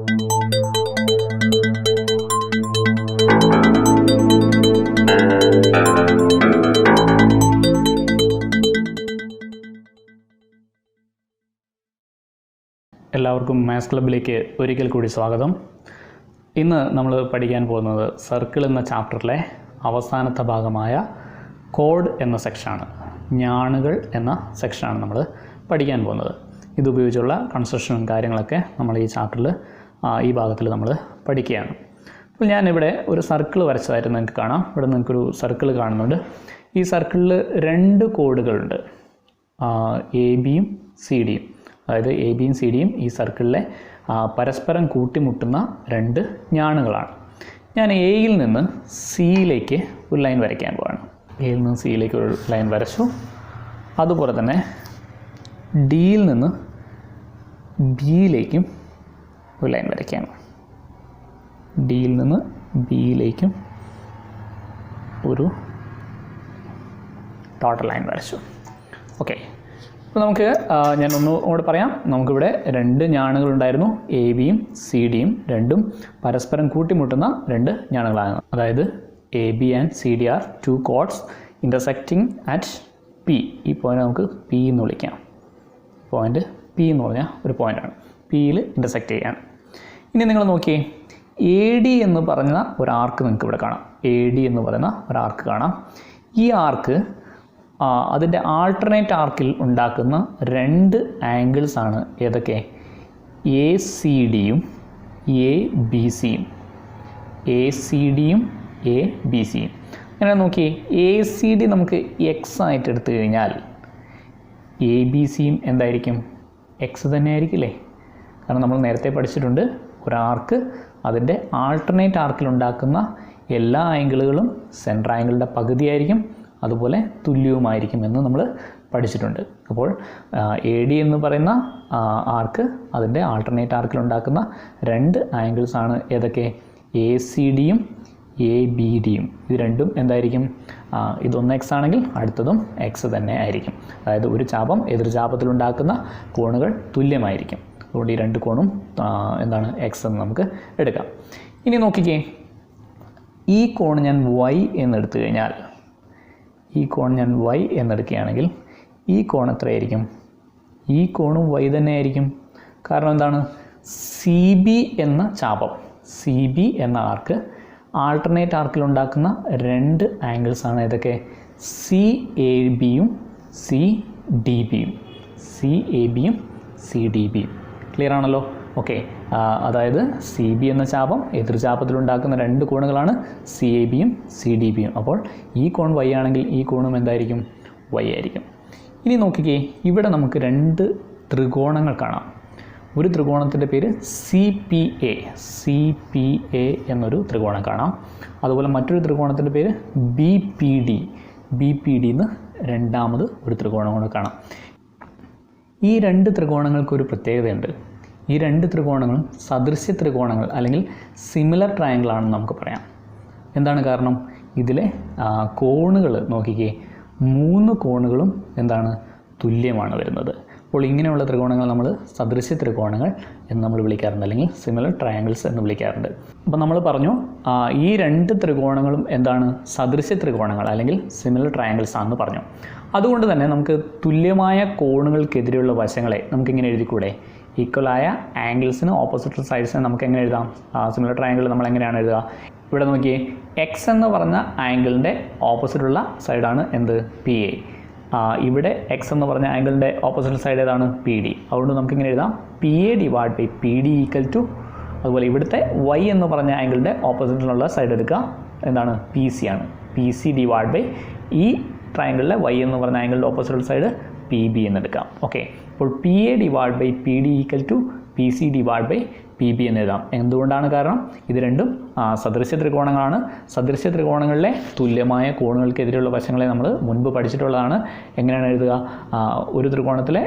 എല്ലാവർക്കും മാത്സ് ക്ലബിലേക്ക് ഒരിക്കൽ കൂടി സ്വാഗതം. ഇന്ന് നമ്മൾ പഠിക്കാൻ പോകുന്നത് സർക്കിൾ എന്ന ചാപ്റ്ററിലെ അവസാനത്തെ ഭാഗമായ കോഡ് എന്ന സെക്ഷനാണ്. ഞാണുകൾ എന്ന സെക്ഷനാണ് നമ്മൾ പഠിക്കാൻ പോകുന്നത്. ഇതുപയോഗിച്ചുള്ള കൺസ്ട്രക്ഷനും കാര്യങ്ങളൊക്കെ നമ്മൾ ഈ ചാപ്റ്ററിൽ ഈ ഭാഗത്തിൽ നമ്മൾ പഠിക്കുകയാണ്. അപ്പോൾ ഞാനിവിടെ ഒരു സർക്കിൾ വരച്ചതായിട്ട് നിങ്ങൾക്ക് കാണാം. ഇവിടെ നിങ്ങൾക്കൊരു സർക്കിൾ കാണുന്നുണ്ട്. ഈ സർക്കിളിൽ രണ്ട് കോഡുകളുണ്ട്, എ ബിയും സി ഡിയും. അതായത് എ ബിയും സി ഡിയും ഈ സർക്കിളിലെ പരസ്പരം കൂട്ടിമുട്ടുന്ന രണ്ട് ഞാണുകളാണ്. ഞാൻ എയിൽ നിന്ന് സിയിലേക്ക് ഒരു ലൈൻ വരയ്ക്കാൻ പോവാണ്. എയിൽ നിന്ന് സിയിലേക്ക് ഒരു ലൈൻ വരച്ചു. അതുപോലെ തന്നെ ഡിയിൽ നിന്ന് ബിയിലേക്കും ഒരു ലൈൻ വരയ്ക്കുകയാണ്. ഡിയിൽ നിന്ന് ബിയിലേക്കും ഒരു ടോട്ടൽ ലൈൻ വരച്ചു. ഓക്കെ, അപ്പോൾ നമുക്ക് ഞാൻ ഒന്നുകൂടെ പറയാം. നമുക്കിവിടെ രണ്ട് ഞാണുകളുണ്ടായിരുന്നു, എ ബിയും സി ഡിയും. രണ്ടും പരസ്പരം കൂട്ടിമുട്ടുന്ന രണ്ട് ഞാണുകളാണ്. അതായത് A B and C D are two chords intersecting at P. ഈ പോയിൻ്റ് നമുക്ക് പി എന്ന് വിളിക്കാം. പോയിൻ്റ് പി എന്ന് പറഞ്ഞാൽ ഒരു പോയിൻ്റാണ്. പിയിൽ ഇൻ്റർസെക്റ്റ് ചെയ്യാണ്. ഇനി നിങ്ങൾ നോക്കിയേ, എ ഡി എന്ന് പറഞ്ഞ ഒരു ആർക്ക് നിങ്ങൾക്ക് ഇവിടെ കാണാം. എ ഡി എന്ന് പറയുന്ന ഒരു ആർക്ക് കാണാം. ഈ ആർക്ക് അതിൻ്റെ ആൾട്ടർനേറ്റ് ആർക്കിൽ ഉണ്ടാക്കുന്ന രണ്ട് ആംഗിൾസ് ആണ് ഏതൊക്കെ? എ സി ഡിയും എ ബി സിയും. എ സി ഡിയും എ ബി സിയും. അങ്ങനെ നോക്കിയേ, എ സി ഡി നമുക്ക് എക്സ് ആയിട്ട് എടുത്തു കഴിഞ്ഞാൽ എ ബി സിയും എന്തായിരിക്കും? എക്സ് തന്നെ ആയിരിക്കില്ലേ? കാരണം നമ്മൾ നേരത്തെ പഠിച്ചിട്ടുണ്ട്, ഒരു ആർക്ക് അതിൻ്റെ ആൾട്ടർനേറ്റ് ആർക്കിൽ ഉണ്ടാക്കുന്ന എല്ലാ ആംഗിളുകളും സെൻട്രൽ ആംഗിളിൻ്റെ പകുതിയായിരിക്കും, അതുപോലെ തുല്യവുമായിരിക്കും എന്ന് നമ്മൾ പഠിച്ചിട്ടുണ്ട്. അപ്പോൾ എ ഡി എന്ന് പറയുന്ന ആർക്ക് അതിൻ്റെ ആൾട്ടർനേറ്റ് ആർക്കിൽ ഉണ്ടാക്കുന്ന രണ്ട് ആംഗിൾസ് ആണ് ഏതൊക്കെ? എ സി ഡിയും എ ബി ഡിയും. ഇത് രണ്ടും എന്തായിരിക്കും? ഇതൊന്ന് എക്സ് ആണെങ്കിൽ അടുത്തതും എക്സ് തന്നെ ആയിരിക്കും. അതായത് ഒരു ചാപം എതിർചാപത്തിലുണ്ടാക്കുന്ന കോണുകൾ തുല്യമായിരിക്കും. അതുകൊണ്ട് ഈ രണ്ട് കോണും എന്താണ്? എക്സ് എന്ന് നമുക്ക് എടുക്കാം. ഇനി നോക്കിക്കേ, ഈ കോൺ ഞാൻ വൈ എന്നെടുത്തു കഴിഞ്ഞാൽ, ഈ കോൺ ഞാൻ വൈ എന്നെടുക്കുകയാണെങ്കിൽ ഈ കോൺ എത്രയായിരിക്കും? ഈ കോണും വൈ തന്നെ ആയിരിക്കും. കാരണം എന്താണ്? സി ബി എന്ന ചാപം, സി ബി എന്ന ആർക്ക് ആൾട്ടർനേറ്റ് ആർക്കിൽ ഉണ്ടാക്കുന്ന രണ്ട് ആംഗിൾസ് ആണ് ഏതൊക്കെ? സി എ ബിയും സി ഡി ബിയും. സി എ ബിയും സി ഡി ബിയും. ക്ലിയർ ആണല്ലോ? ഓക്കെ, അതായത് സി ബി എന്ന ചാപം എതിർചാപത്തിലുണ്ടാക്കുന്ന രണ്ട് കോണുകളാണ് സി എ ബിയും സി ഡി ബിയും. അപ്പോൾ ഈ കോൺ വൈ ആണെങ്കിൽ ഈ കോണും എന്തായിരിക്കും? വൈ ആയിരിക്കും. ഇനി നോക്കിക്കേ, ഇവിടെ നമുക്ക് രണ്ട് ത്രികോണങ്ങൾ കാണാം. ഒരു ത്രികോണത്തിൻ്റെ പേര് C P A. C P A എന്നൊരു ത്രികോണം കാണാം. അതുപോലെ മറ്റൊരു ത്രികോണത്തിൻ്റെ പേര് B P D. B P D എന്ന് രണ്ടാമത് ഒരു ത്രികോണം കൂടെ കാണാം. ഈ രണ്ട് ത്രികോണങ്ങൾക്കൊരു പ്രത്യേകതയുണ്ട്. ഈ രണ്ട് ത്രികോണങ്ങളും സദൃശ്യ ത്രികോണങ്ങൾ അല്ലെങ്കിൽ സിമിലർ ട്രയാങ്കിൾ ആണെന്ന് നമുക്ക് പറയാം. എന്താണ് കാരണം? ഇതിലെ കോണുകൾ നോക്കിക്കേ, മൂന്ന് കോണുകളും എന്താണ്? തുല്യമാണ് വരുന്നത്. അപ്പോൾ ഇങ്ങനെയുള്ള ത്രികോണങ്ങൾ നമ്മൾ സദൃശ്യ ത്രികോണങ്ങൾ എന്ന് നമ്മൾ വിളിക്കാറുണ്ട്, അല്ലെങ്കിൽ സിമിലർ ട്രയാങ്കിൾസ് എന്ന് വിളിക്കാറുണ്ട്. അപ്പോൾ നമ്മൾ പറഞ്ഞു, ഈ രണ്ട് ത്രികോണങ്ങളും എന്താണ്? സദൃശ്യ ത്രികോണങ്ങൾ അല്ലെങ്കിൽ സിമിലർ ട്രയാങ്കിൾസ് ആണെന്ന് പറഞ്ഞു. അതുകൊണ്ട് തന്നെ നമുക്ക് തുല്യമായ കോണുകൾക്കെതിരെയുള്ള വശങ്ങളെ നമുക്കിങ്ങനെ എഴുതിക്കൂടെ? ഈക്വലായ ആംഗിൾസിന് ഓപ്പോസിറ്റ് സൈഡ്സിന് നമുക്ക് എങ്ങനെ എഴുതാം? സിമിലർ ട്രയാങ്കിൾ നമ്മൾ എങ്ങനെയാണ് എഴുതുക? ഇവിടെ നോക്കിയേ, എക്സ് എന്ന് പറഞ്ഞ ആംഗിളിൻ്റെ ഓപ്പോസിറ്റുള്ള സൈഡാണ് എന്ത്? P A. ഇവിടെ എക്സ് എന്ന് പറഞ്ഞ ആംഗിളിൻ്റെ ഓപ്പോസിറ്റ് സൈഡ് ഏതാണ്? P D. അതുകൊണ്ട് നമുക്കിങ്ങനെ എഴുതാം, P A divide by P D equal to. അതുപോലെ ഇവിടുത്തെ വൈ എന്ന് പറഞ്ഞ ആംഗിളിൻ്റെ ഓപ്പോസിറ്റിലുള്ള സൈഡ് എടുക്കുക, എന്താണ്? പി സി ആണ്. പി സി ഡിവൈഡ് ബൈ ഈ ട്രയാങ്കിളിലെ വൈ എന്ന് പറഞ്ഞ ആംഗിളിൻ്റെ ഓപ്പോസിറ്റ് സൈഡ് പി ബി എന്നെടുക്കാം. ഓക്കെ, അപ്പോൾ P A divide by P D equal to P C divide by P B എന്ന് എഴുതാം. എന്തുകൊണ്ടാണ്? കാരണം ഇത് രണ്ടും സദൃശ്യ ത്രികോണങ്ങളാണ്. സദൃശ്യ ത്രികോണങ്ങളിലെ തുല്യമായ കോണുകൾക്കെതിരെയുള്ള വശങ്ങളെ നമ്മൾ മുൻപ് പഠിച്ചിട്ടുള്ളതാണ്. എങ്ങനെയാണ് എഴുതുക? ഒരു ത്രികോണത്തിലെ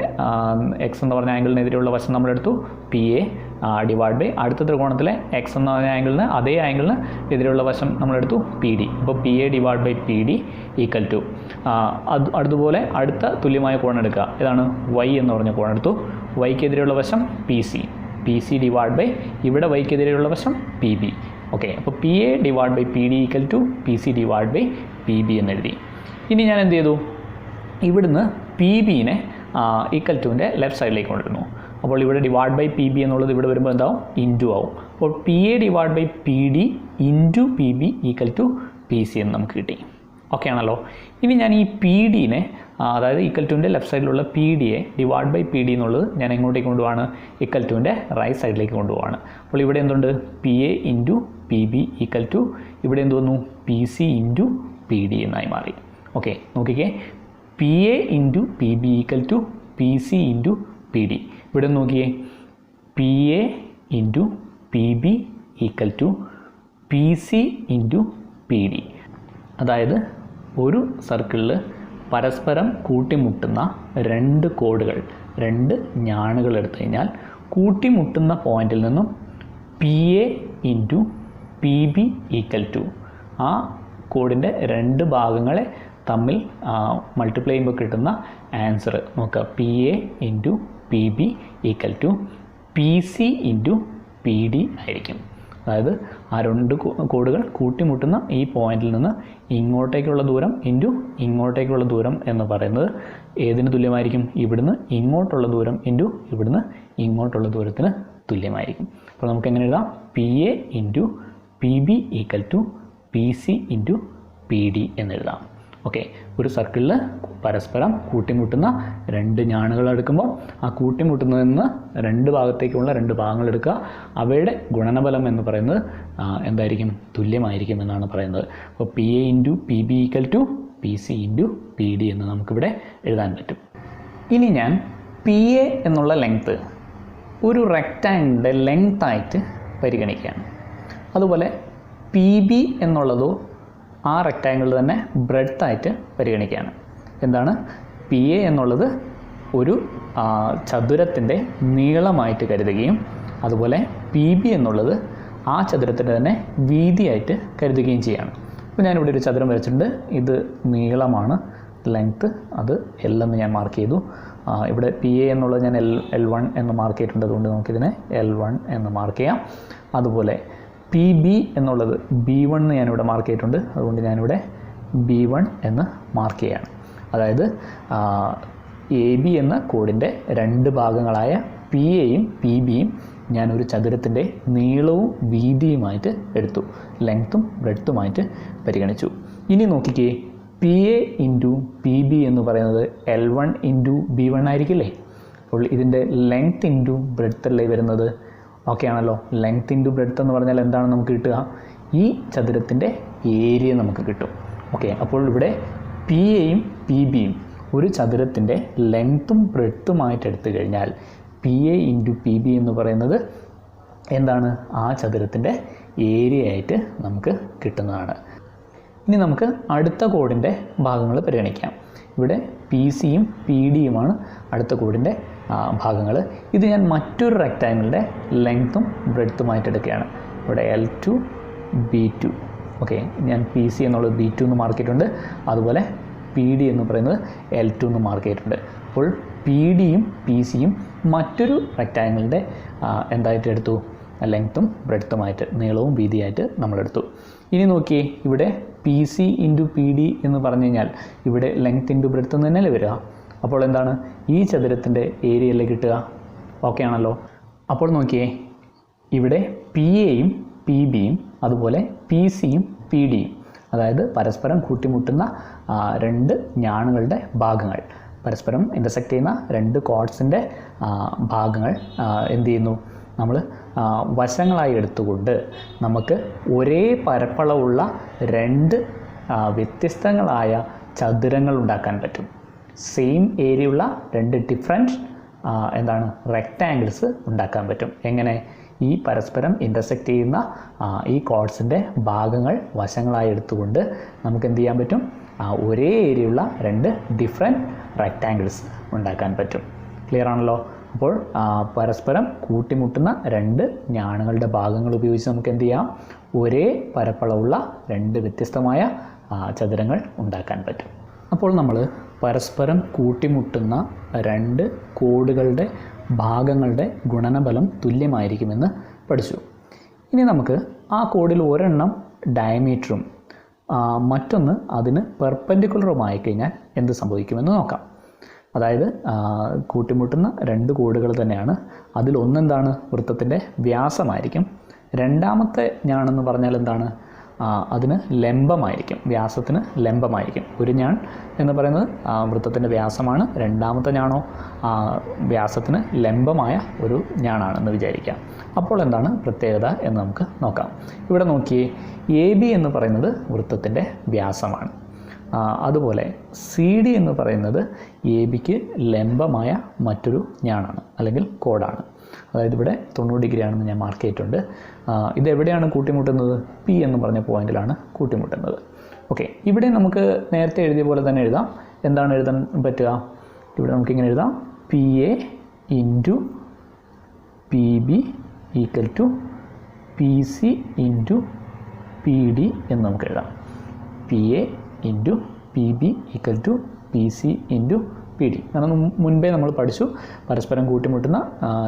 എക്സ് എന്ന് പറഞ്ഞ ആംഗിളിനെതിരെയുള്ള വശം നമ്മളെടുത്തു പി എ ഡിവൈഡ് ബൈ അടുത്ത ത്രികോണത്തിലെ എക്സ് എന്ന പറഞ്ഞ ആംഗിളിന് അതേ ആംഗിളിന് എതിരെയുള്ള വശം നമ്മളെടുത്തു പി ഡി. അപ്പോൾ P A divide by P D equal to അതുപോലെ അടുത്ത തുല്യമായ കോൺ എടുക്കുക. ഏതാണ്? വൈ എന്ന് പറഞ്ഞ കോൺ എടുത്തു. വൈക്കെതിരെയുള്ള വശം P C. P C divide by ഇവിടെ വൈക്കെതിരെയുള്ള വശം പി ബി. ഓക്കെ, അപ്പോൾ P A divide by P D equal to P C divide by P B എന്നെഴുതി. ഇനി ഞാൻ എന്ത് ചെയ്തു, ഇവിടുന്ന് പി ബിനെ ഈക്വൽ ടുവിൻ്റെ ലെഫ്റ്റ് സൈഡിലേക്ക് കൊണ്ടിരുന്നു. അപ്പോൾ ഇവിടെ ഡിവൈഡ് ബൈ പി ബി എന്നുള്ളത് ഇവിടെ വരുമ്പോൾ എന്താവും, ഇൻറ്റു ആവും. അപ്പോൾ P A divide by P D into P B equal to P C എന്ന് നമുക്ക് കിട്ടി. ഓക്കെ ആണല്ലോ. ഇനി ഞാൻ ഈ പി ഡിനെ, അതായത് ഈക്വൽ ടുവിൻ്റെ ലെഫ്റ്റ് സൈഡിലുള്ള പി ഡിയെ ഡിവൈഡ് ബൈ പി ഡി എന്നുള്ളത് ഞാൻ എങ്ങോട്ടേക്ക് കൊണ്ടുപോവാണ്, ഈക്വൽ ടുവിൻ്റെ റൈറ്റ് സൈഡിലേക്ക് കൊണ്ടുപോവാണ്. അപ്പോൾ ഇവിടെ എന്തുണ്ട്, P A into P B equal to ഇവിടെ എന്ത് വന്നു, P C into P D എന്നായി മാറി. ഓക്കെ, നോക്കിക്കേ, P A into P B equal to P C into P D. ഇവിടെ നോക്കിയേ, P A into P B equal to P C into P D. അതായത് ഒരു സർക്കിളിൽ പരസ്പരം കൂട്ടിമുട്ടുന്ന രണ്ട് കോഡുകൾ, രണ്ട് ഞാണുകൾ എടുത്തു കഴിഞ്ഞാൽ കൂട്ടിമുട്ടുന്ന പോയിന്റിൽ നിന്നും P A into P B equal to ആ കോഡിൻ്റെ രണ്ട് ഭാഗങ്ങളെ തമ്മിൽ മൾട്ടിപ്ലൈ ചെയ്യുമ്പോൾ കിട്ടുന്ന ആൻസർ നോക്കുക, P A into P B equal to P C into P D ആയിരിക്കും. അതായത് ആ രണ്ട് കോഡുകൾ കൂട്ടിമുട്ടുന്ന ഈ പോയിന്റിൽ നിന്ന് ഇങ്ങോട്ടേക്കുള്ള ദൂരം ഇൻറ്റു ഇങ്ങോട്ടേക്കുള്ള ദൂരം എന്ന് പറയുന്നത് ഏതിന് തുല്യമായിരിക്കും, ഇവിടുന്ന് ഇങ്ങോട്ടുള്ള ദൂരം ഇൻറ്റു ഇവിടുന്ന് ഇങ്ങോട്ടുള്ള ദൂരത്തിന് തുല്യമായിരിക്കും. അപ്പോൾ നമുക്ക് എങ്ങനെ എഴുതാം, P A into P B equal to P C into P D എന്നെഴുതാം. ഓക്കെ, ഒരു സർക്കിളിൽ പരസ്പരം കൂട്ടിമുട്ടുന്ന രണ്ട് ഞാണുകൾ എടുക്കുമ്പോൾ ആ കൂട്ടിമുട്ടുന്നതിൽ നിന്ന് രണ്ട് ഭാഗത്തേക്കുള്ള രണ്ട് ഭാഗങ്ങൾ എടുക്കുക, അവയുടെ ഗുണനഫലം എന്ന് പറയുന്നത് എന്തായിരിക്കും, തുല്യമായിരിക്കും എന്നാണ് പറയുന്നത്. അപ്പോൾ P A into P B equal to P C into P D എന്ന് നമുക്കിവിടെ എഴുതാൻ പറ്റും. ഇനി ഞാൻ പി എ എന്നുള്ള ലെങ്ത്ത് ഒരു റെക്റ്റാങ്കിളിൻ്റെ ലെങ്ത്തായിട്ട് പരിഗണിക്കുകയാണ്. അതുപോലെ പി ബി എന്നുള്ളതോ ആ റെക്റ്റാങ്കിൾ തന്നെ ബ്രെഡ്ത്തായിട്ട് പരിഗണിക്കുകയാണ്. എന്താണ്, പി എ എന്നുള്ളത് ഒരു ചതുരത്തിൻ്റെ നീളമായിട്ട് കരുതുകയും അതുപോലെ പി ബി എന്നുള്ളത് ആ ചതുരത്തിൻ്റെ തന്നെ വീതിയായിട്ട് കരുതുകയും ചെയ്യുകയാണ്. അപ്പോൾ ഞാനിവിടെ ഒരു ചതുരം വരച്ചിട്ടുണ്ട്, ഇത് നീളമാണ്, ലെങ്ത്ത് അത് എൽ എന്ന് ഞാൻ മാർക്ക് ചെയ്തു. ഇവിടെ പി എ എന്നുള്ളത് ഞാൻ L1 എന്ന് മാർക്ക് ചെയ്തിട്ടുണ്ട്, അതുകൊണ്ട് നമുക്കിതിനെ L1 എന്ന് മാർക്ക് ചെയ്യാം. അതുപോലെ പി ബി എന്നുള്ളത് B1 എന്ന് ഞാനിവിടെ മാർക്ക് ചെയ്തിട്ടുണ്ട്, അതുകൊണ്ട് ഞാനിവിടെ B1 എന്ന് മാർക്ക് ചെയ്യുകയാണ്. അതായത് എ ബി എന്ന കോഡിൻ്റെ രണ്ട് ഭാഗങ്ങളായ പി എയും പി ബിയും ഞാനൊരു ചതുരത്തിൻ്റെ നീളവും വീതിയുമായിട്ട് എടുത്തു, ലെങ്ത്തും ബ്രെഡ്ത്തുമായിട്ട് പരിഗണിച്ചു. ഇനി നോക്കിക്കേ, P A into P B എന്ന് പറയുന്നത് L1 ഇൻറ്റു B1 ആയിരിക്കില്ലേ. അപ്പോൾ ഇതിൻ്റെ ലെങ്ത്ത് ഇൻറ്റു ബ്രെഡ്ത്ത് അല്ലേ വരുന്നത്. ഓക്കെ ആണല്ലോ. ലെങ്ത്ത് ഇൻറ്റു ബ്രെഡ്ത്ത് എന്ന് പറഞ്ഞാൽ എന്താണ് നമുക്ക് കിട്ടുക, ഈ ചതുരത്തിൻ്റെ ഏരിയ നമുക്ക് കിട്ടും. ഓക്കെ, അപ്പോൾ ഇവിടെ പി എയും പി ബിയും ഒരു ചതുരത്തിൻ്റെ ലെങ്ത്തും ബ്രെഡ്ത്തുമായിട്ട് എടുത്തു കഴിഞ്ഞാൽ P A into P B എന്ന് പറയുന്നത് എന്താണ്, ആ ചതുരത്തിൻ്റെ ഏരിയ ആയിട്ട് നമുക്ക് കിട്ടുന്നതാണ്. ഇനി നമുക്ക് അടുത്ത കോഡിൻ്റെ ഭാഗങ്ങൾ പരിഗണിക്കാം. ഇവിടെ പി സിയും പി ഡിയുമാണ് അടുത്ത കോഡിൻ്റെ ഭാഗങ്ങൾ. ഇത് ഞാൻ മറ്റൊരു റെക്റ്റാങ്കിളിൻ്റെ ലെങ്ത്തും ബ്രെഡ്ത്തുമായിട്ട് എടുക്കുകയാണ്. ഇവിടെ L2 B2. ഓക്കെ, ഞാൻ പി സി എന്നുള്ളത് B2 എന്ന് മാർക്ക് ചെയ്തിട്ടുണ്ട്, അതുപോലെ പി ഡി എന്ന് പറയുന്നത് L2 എന്ന് മാർക്ക് ചെയ്തിട്ടുണ്ട്. അപ്പോൾ പി ഡിയും പി സിയും മറ്റൊരു റെക്റ്റാങ്കിളിൻ്റെ എന്തായിട്ട് എടുത്തു, ലെങ്ത്തും ബ്രെഡ്ത്തുമായിട്ട്, നീളവും വീതിയായിട്ട് നമ്മളെടുത്തു. ഇനി നോക്കിയേ, ഇവിടെ P C into P D എന്ന് പറഞ്ഞു കഴിഞ്ഞാൽ ഇവിടെ ലെങ്ത്ത് ഇൻറ്റു ബ്രെഡ്ത്ത് എന്ന് തന്നെയല്ലേ വരിക. അപ്പോൾ എന്താണ്, ഈ ചതുരത്തിൻ്റെ ഏരിയയല്ലേ കിട്ടുക. ഓക്കെ ആണല്ലോ. അപ്പോൾ നോക്കിയേ, ഇവിടെ പി എയും പി ബിയും അതുപോലെ പി സിയും പി ഡിയും, അതായത് പരസ്പരം കൂട്ടിമുട്ടുന്ന രണ്ട് ഞാണുകളുടെ ഭാഗങ്ങൾ, പരസ്പരം ഇൻ്റർസെക്റ്റ് ചെയ്യുന്ന രണ്ട് കോഡ്സിൻ്റെ ഭാഗങ്ങൾ എന്ത് ചെയ്യുന്നു, നമ്മൾ വശങ്ങളായി എടുത്തുകൊണ്ട് നമുക്ക് ഒരേ പരപ്പളവുള്ള രണ്ട് വ്യത്യസ്തങ്ങളായ ചതുരങ്ങൾ ഉണ്ടാക്കാൻ പറ്റും. സെയിം ഏരിയ ഉള്ള രണ്ട് ഡിഫറെൻറ്റ് എന്താണ് റെക്റ്റാങ്കിൾസ് ഉണ്ടാക്കാൻ പറ്റും. എങ്ങനെ, ഈ പരസ്പരം ഇൻ്റർസെക്റ്റ് ചെയ്യുന്ന ഈ കോഡ്സിൻ്റെ ഭാഗങ്ങൾ വശങ്ങളായി എടുത്തുകൊണ്ട് നമുക്ക് എന്ത് ചെയ്യാൻ പറ്റും, ഒരേ ഏരിയയുള്ള രണ്ട് ഡിഫറെൻറ്റ് റെക്റ്റാങ്കിൾസ് ഉണ്ടാക്കാൻ പറ്റും. ക്ലിയർ ആണല്ലോ. അപ്പോൾ പരസ്പരം കൂട്ടിമുട്ടുന്ന രണ്ട് ഞാണുകളുടെ ഭാഗങ്ങൾ ഉപയോഗിച്ച് നമുക്ക് എന്ത് ചെയ്യാം, ഒരേ പരപ്പളവുള്ള രണ്ട് വ്യത്യസ്തമായ ചതുരങ്ങൾ ഉണ്ടാക്കാൻ പറ്റും. അപ്പോൾ നമ്മൾ പരസ്പരം കൂട്ടിമുട്ടുന്ന രണ്ട് കോഡുകളുടെ ഭാഗങ്ങളുടെ ഗുണനഫലം തുല്യമായിരിക്കുമെന്ന് പഠിച്ചു. ഇനി നമുക്ക് ആ കോഡിൽ ഒരെണ്ണം ഡയമീറ്ററും മറ്റൊന്ന് അതിന് പെർപെൻഡിക്കുലറുമായി കഴിഞ്ഞാൽ എന്ത് സംഭവിക്കുമെന്ന് നോക്കാം. അതായത് കൂട്ടിമുട്ടുന്ന രണ്ട് കോഡുകൾ തന്നെയാണ്. അതിലൊന്നെന്താണ്? വൃത്തത്തിൻ്റെ വ്യാസമായിരിക്കും. രണ്ടാമത്തെ ഞാണെന്ന് പറഞ്ഞാൽ എന്താണ്? അതിന് ലംബമായിരിക്കും, വ്യാസത്തിന് ലംബമായിരിക്കും. ഒരു ഞാൻ എന്ന് പറയുന്നത് വൃത്തത്തിൻ്റെ വ്യാസമാണ്. രണ്ടാമത്തെ ഞാണോ വ്യാസത്തിന് ലംബമായ ഒരു ഞാനാണെന്ന് വിചാരിക്കാം. അപ്പോൾ എന്താണ് പ്രത്യേകത എന്ന് നമുക്ക് നോക്കാം. ഇവിടെ നോക്കിയേ, AB എന്ന് പറയുന്നത് വൃത്തത്തിൻ്റെ വ്യാസമാണ്. അതുപോലെ CD എന്ന് പറയുന്നത് ABക്ക് ലംബമായ മറ്റൊരു ഞാനാണ് അല്ലെങ്കിൽ കോഡാണ്. അതായത് ഇവിടെ 90 ഡിഗ്രി ആണെന്ന് ഞാൻ മാർക്ക് ചെയ്തിട്ടുണ്ട്. ഇതെവിടെയാണ് കൂട്ടിമുട്ടുന്നത്? P എന്ന് പറഞ്ഞ പോയിന്റിലാണ് കൂട്ടിമുട്ടുന്നത്. ഓക്കെ, ഇവിടെ നമുക്ക് നേരത്തെ എഴുതിയ പോലെ തന്നെ എഴുതാം. എന്താണ് എഴുതാൻ പറ്റുക? ഇവിടെ നമുക്കിങ്ങനെ എഴുതാം, PA into PB equal to PC into PD എന്ന് നമുക്ക് എഴുതാം. PA into PB equal to PC into PD. കാരണം മുൻപേ നമ്മൾ പഠിച്ചു, പരസ്പരം കൂട്ടിമുട്ടുന്ന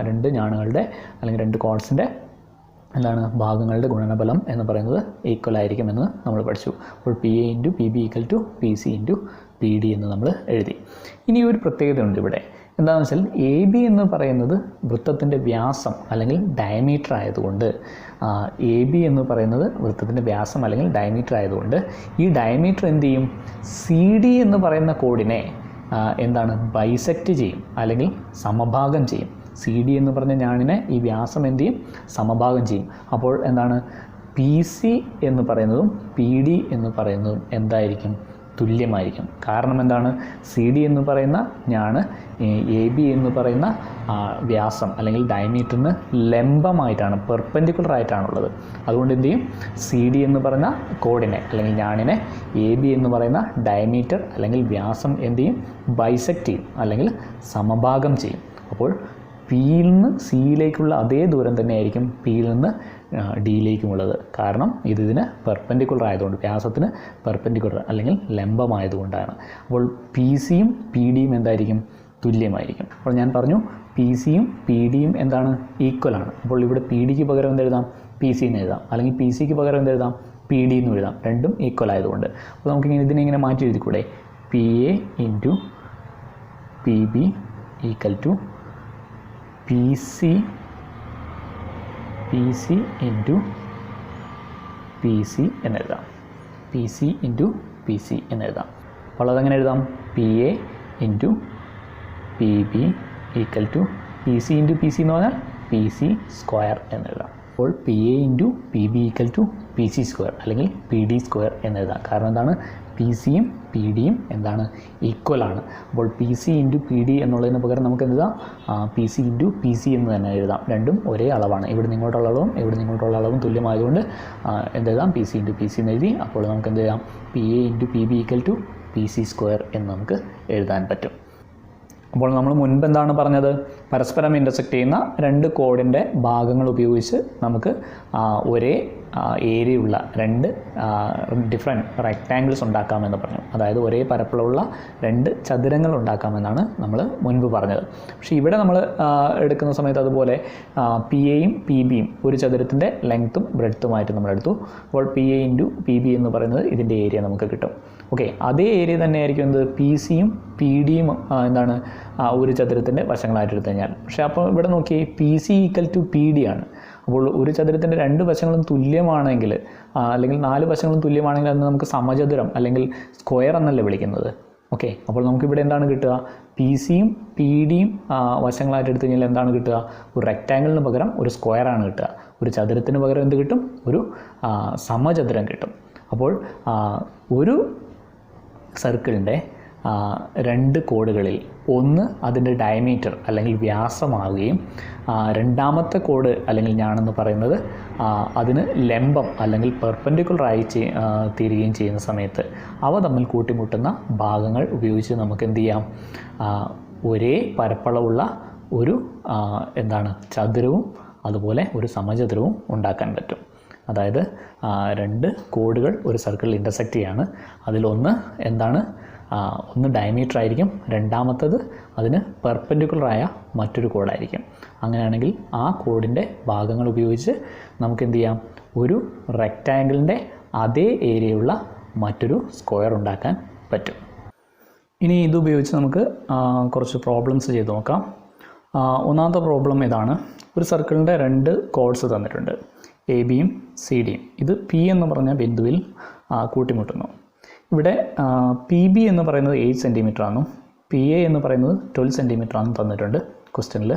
രണ്ട് ഞാണുകളുടെ അല്ലെങ്കിൽ രണ്ട് കോഡ്സിൻ്റെ എന്താണ് ഭാഗങ്ങളുടെ ഗുണനഫലം എന്ന് പറയുന്നത് ഈക്വൽ ആയിരിക്കുമെന്ന് നമ്മൾ പഠിച്ചു. അപ്പോൾ PA into PB equal to PC into PD എന്ന് നമ്മൾ എഴുതി. ഇനി ഒരു പ്രത്യേകതയുണ്ട് ഇവിടെ. എന്താണെന്ന് വെച്ചാൽ AB എന്ന് പറയുന്നത് വൃത്തത്തിൻ്റെ വ്യാസം അല്ലെങ്കിൽ ഡയമീറ്റർ ആയതുകൊണ്ട്, AB എന്ന് പറയുന്നത് വൃത്തത്തിൻ്റെ വ്യാസം അല്ലെങ്കിൽ ഡയമീറ്റർ ആയതുകൊണ്ട് ഈ ഡയമീറ്റർ എന്ത് ചെയ്യും? CD എന്ന് പറയുന്ന കോഡിനെ എന്താണ് ബൈസെക്റ്റ് ചെയ്യും അല്ലെങ്കിൽ സമഭാഗം ചെയ്യും. CD എന്ന് പറഞ്ഞ ഞാണിനെ ഈ വ്യാസം എന്ത് ചെയ്യും? സമഭാഗം ചെയ്യും. അപ്പോൾ എന്താണ് PC എന്ന് പറയുന്നതും PD എന്ന് പറയുന്നതും എന്തായിരിക്കും? തുല്യമായിരിക്കും. കാരണം എന്താണ്? CD എന്ന് പറയുന്ന ഞാണ് AB എന്ന് പറയുന്ന വ്യാസം അല്ലെങ്കിൽ ഡയമീറ്ററിന് ലംബമായിട്ടാണ്, പെർപെൻഡിക്കുലർ ആയിട്ടാണുള്ളത്. അതുകൊണ്ട് എന്ത് ചെയ്യും? CD എന്ന് പറയുന്ന കോഡിനെ അല്ലെങ്കിൽ ഞാണിനെ AB എന്ന് പറയുന്ന ഡയമീറ്റർ അല്ലെങ്കിൽ വ്യാസം എന്ത് ചെയ്യും? ബൈസെക്റ്റ് ചെയ്യും അല്ലെങ്കിൽ സമഭാഗം ചെയ്യും. അപ്പോൾ Pയിൽ നിന്ന് Cയിലേക്കുള്ള അതേ ദൂരം തന്നെയായിരിക്കും Pയിൽ നിന്ന് Dയിലേക്കുമുള്ളത്. കാരണം ഇതിന് പെർപെൻഡിക്കുലർ ആയതുകൊണ്ട്, വ്യാസത്തിന് പെർപെൻഡിക്കുലർ അല്ലെങ്കിൽ ലംബമായതുകൊണ്ടാണ്. അപ്പോൾ PCയും PDയും എന്തായിരിക്കും? തുല്യമായിരിക്കും. അപ്പോൾ ഞാൻ പറഞ്ഞു PCയും PDയും എന്താണ്? ഈക്വലാണ്. അപ്പോൾ ഇവിടെ PDക്ക് പകരം എന്തെഴുതാം? PC എന്ന് എഴുതാം. അല്ലെങ്കിൽ PCക്ക് പകരം എന്തെഴുതാം? PD എന്ന് എഴുതാം. രണ്ടും ഈക്വൽ ആയതുകൊണ്ട്. അപ്പോൾ നമുക്കിങ്ങനെ ഇതിനെ മാറ്റി എഴുതിക്കൂടെ? PA into PB equal to PC into PC എന്നെഴുതാം. PC ഇൻറ്റു PC എന്നെഴുതാം. അപ്പോൾ അതെങ്ങനെ എഴുതാം? PA into PB equal to PC into PC എന്ന് പറഞ്ഞാൽ PC സ്ക്വയർ എന്നെഴുതാം. അപ്പോൾ PA into PB equal to PC square അല്ലെങ്കിൽ PD സ്ക്വയർ എന്നെഴുതാം. കാരണം എന്താണ്? PCയും PDയും എന്താണ്? ഈക്വലാണ്. അപ്പോൾ PC ഇൻറ്റു PD എന്നുള്ളതിന് പകരം നമുക്ക് എന്തെഴുതാം? PC ഇൻറ്റു PC എന്ന് തന്നെ എഴുതാം. രണ്ടും ഒരേ അളവാണ്. ഇവിടെ നിങ്ങോട്ടുള്ള അളവും ഇവിടെ നിങ്ങോട്ടുള്ള അളവും തുല്യമായതുകൊണ്ട് എന്തെഴുതാം? PC ഇൻറ്റു PC എന്ന് എഴുതി. അപ്പോൾ നമുക്ക് എന്ത് ചെയ്യാം? PA into PB equal to PC square എന്ന് നമുക്ക് എഴുതാൻ പറ്റും. അപ്പോൾ നമ്മൾ മുൻപ് എന്താണ് പറഞ്ഞത്? പരസ്പരം ഇൻ്റർസെക്റ്റ് ചെയ്യുന്ന രണ്ട് കോഡിൻ്റെ ഭാഗങ്ങൾ ഉപയോഗിച്ച് നമുക്ക് ഒരേ ഏരിയയുള്ള രണ്ട് ഡിഫറെൻറ്റ് റെക്റ്റാങ്കിൾസ് ഉണ്ടാക്കാമെന്ന് പറഞ്ഞു. അതായത് ഒരേ പരപ്പളവുള്ള രണ്ട് ചതുരങ്ങൾ ഉണ്ടാക്കാമെന്നാണ് നമ്മൾ മുൻപ് പറഞ്ഞത്. പക്ഷേ ഇവിടെ നമ്മൾ എടുക്കുന്ന സമയത്ത് അതുപോലെ PAയും PBയും ഒരു ചതുരത്തിൻ്റെ ലെങ്ത്തും ബ്രെഡ്ത്തുമായിട്ട് നമ്മൾ എടുത്തു. അപ്പോൾ PA ഇൻറ്റു PB എന്ന് പറയുന്നത് ഇതിൻ്റെ ഏരിയ നമുക്ക് കിട്ടും. ഓക്കെ, അതേ ഏരിയ തന്നെയായിരിക്കും എന്ത്? PCയും PDയും എന്താണ്? ഒരു ചതുരത്തിൻ്റെ വശങ്ങളായിട്ട് എടുത്തു കഴിഞ്ഞാൽ. പക്ഷേ അപ്പോൾ ഇവിടെ നോക്കിയേ, PC ഈക്വൽ ടു PD ആണ്. അപ്പോൾ ഒരു ചതുരത്തിൻ്റെ രണ്ട് വശങ്ങളും തുല്യമാണെങ്കിൽ അല്ലെങ്കിൽ നാല് വശങ്ങളും തുല്യമാണെങ്കിൽ അത് നമുക്ക് സമചതുരം അല്ലെങ്കിൽ സ്ക്വയർ എന്നല്ലേ വിളിക്കുന്നത്. ഓക്കെ, അപ്പോൾ നമുക്കിവിടെ എന്താണ് കിട്ടുക? PCയും PDയും വശങ്ങളായിട്ട് എടുത്തു കഴിഞ്ഞാൽ എന്താണ് കിട്ടുക? ഒരു റെക്റ്റാങ്കിളിന് പകരം ഒരു സ്ക്വയറാണ് കിട്ടുക. ഒരു ചതുരത്തിന് പകരം എന്ത് കിട്ടും? ഒരു സമചതുരം കിട്ടും. അപ്പോൾ ഒരു സർക്കിളിൻ്റെ രണ്ട് കോഡുകളിൽ ഒന്ന് അതിൻ്റെ ഡയമീറ്റർ അല്ലെങ്കിൽ വ്യാസമാവുകയും രണ്ടാമത്തെ കോഡ് അല്ലെങ്കിൽ ഞാനെന്ന് പറയുന്നത് അതിന് ലംബം അല്ലെങ്കിൽ പെർപെൻഡിക്കുലറായി തീരുകയും ചെയ്യുന്ന സമയത്ത് അവ തമ്മിൽ കൂട്ടിമുട്ടുന്ന ഭാഗങ്ങൾ ഉപയോഗിച്ച് നമുക്ക് എന്ത് ചെയ്യാം? ഒരേ പരപ്പളവുള്ള ഒരു എന്താണ് ചതുരവും അതുപോലെ ഒരു സമചതുരവും ഉണ്ടാക്കാൻ പറ്റും. അതായത് രണ്ട് കോഡുകൾ ഒരു സർക്കിളിൽ ഇൻ്റർസെക്റ്റ് ചെയ്യാണ്. അതിലൊന്ന് എന്താണ്? ഒന്ന് ഡയമീറ്റർ ആയിരിക്കും, രണ്ടാമത്തത് അതിന് പെർപെൻഡിക്കുലറായ മറ്റൊരു കോഡായിരിക്കും. അങ്ങനെയാണെങ്കിൽ ആ കോഡിൻ്റെ ഭാഗങ്ങൾ ഉപയോഗിച്ച് നമുക്ക് എന്ത് ചെയ്യാം, ഒരു റെക്റ്റാങ്കിളിൻ്റെ അതേ ഏരിയയുള്ള മറ്റൊരു സ്ക്വയർ ഉണ്ടാക്കാൻ പറ്റും. ഇനി ഇതുപയോഗിച്ച് നമുക്ക് കുറച്ച് പ്രോബ്ലംസ് ചെയ്ത് നോക്കാം. ഒന്നാമത്തെ പ്രോബ്ലം ഇതാണ്. ഒരു സർക്കിളിൻ്റെ 2 കോഡ്സ് തന്നിട്ടുണ്ട്, എ ബിയും സി ഡിയും. ഇത് പി എന്ന് പറഞ്ഞ ബിന്ദുവിൽ കൂട്ടിമുട്ടുന്നു. ഇവിടെ പി ബി എന്ന് പറയുന്നത് 8 സെൻറ്റിമീറ്റർ ആണെന്നും പി എ എന്ന് പറയുന്നത് 12 സെൻറ്റിമീറ്റർ ആണെന്നും തന്നിട്ടുണ്ട് ക്വസ്റ്റ്യനിൽ.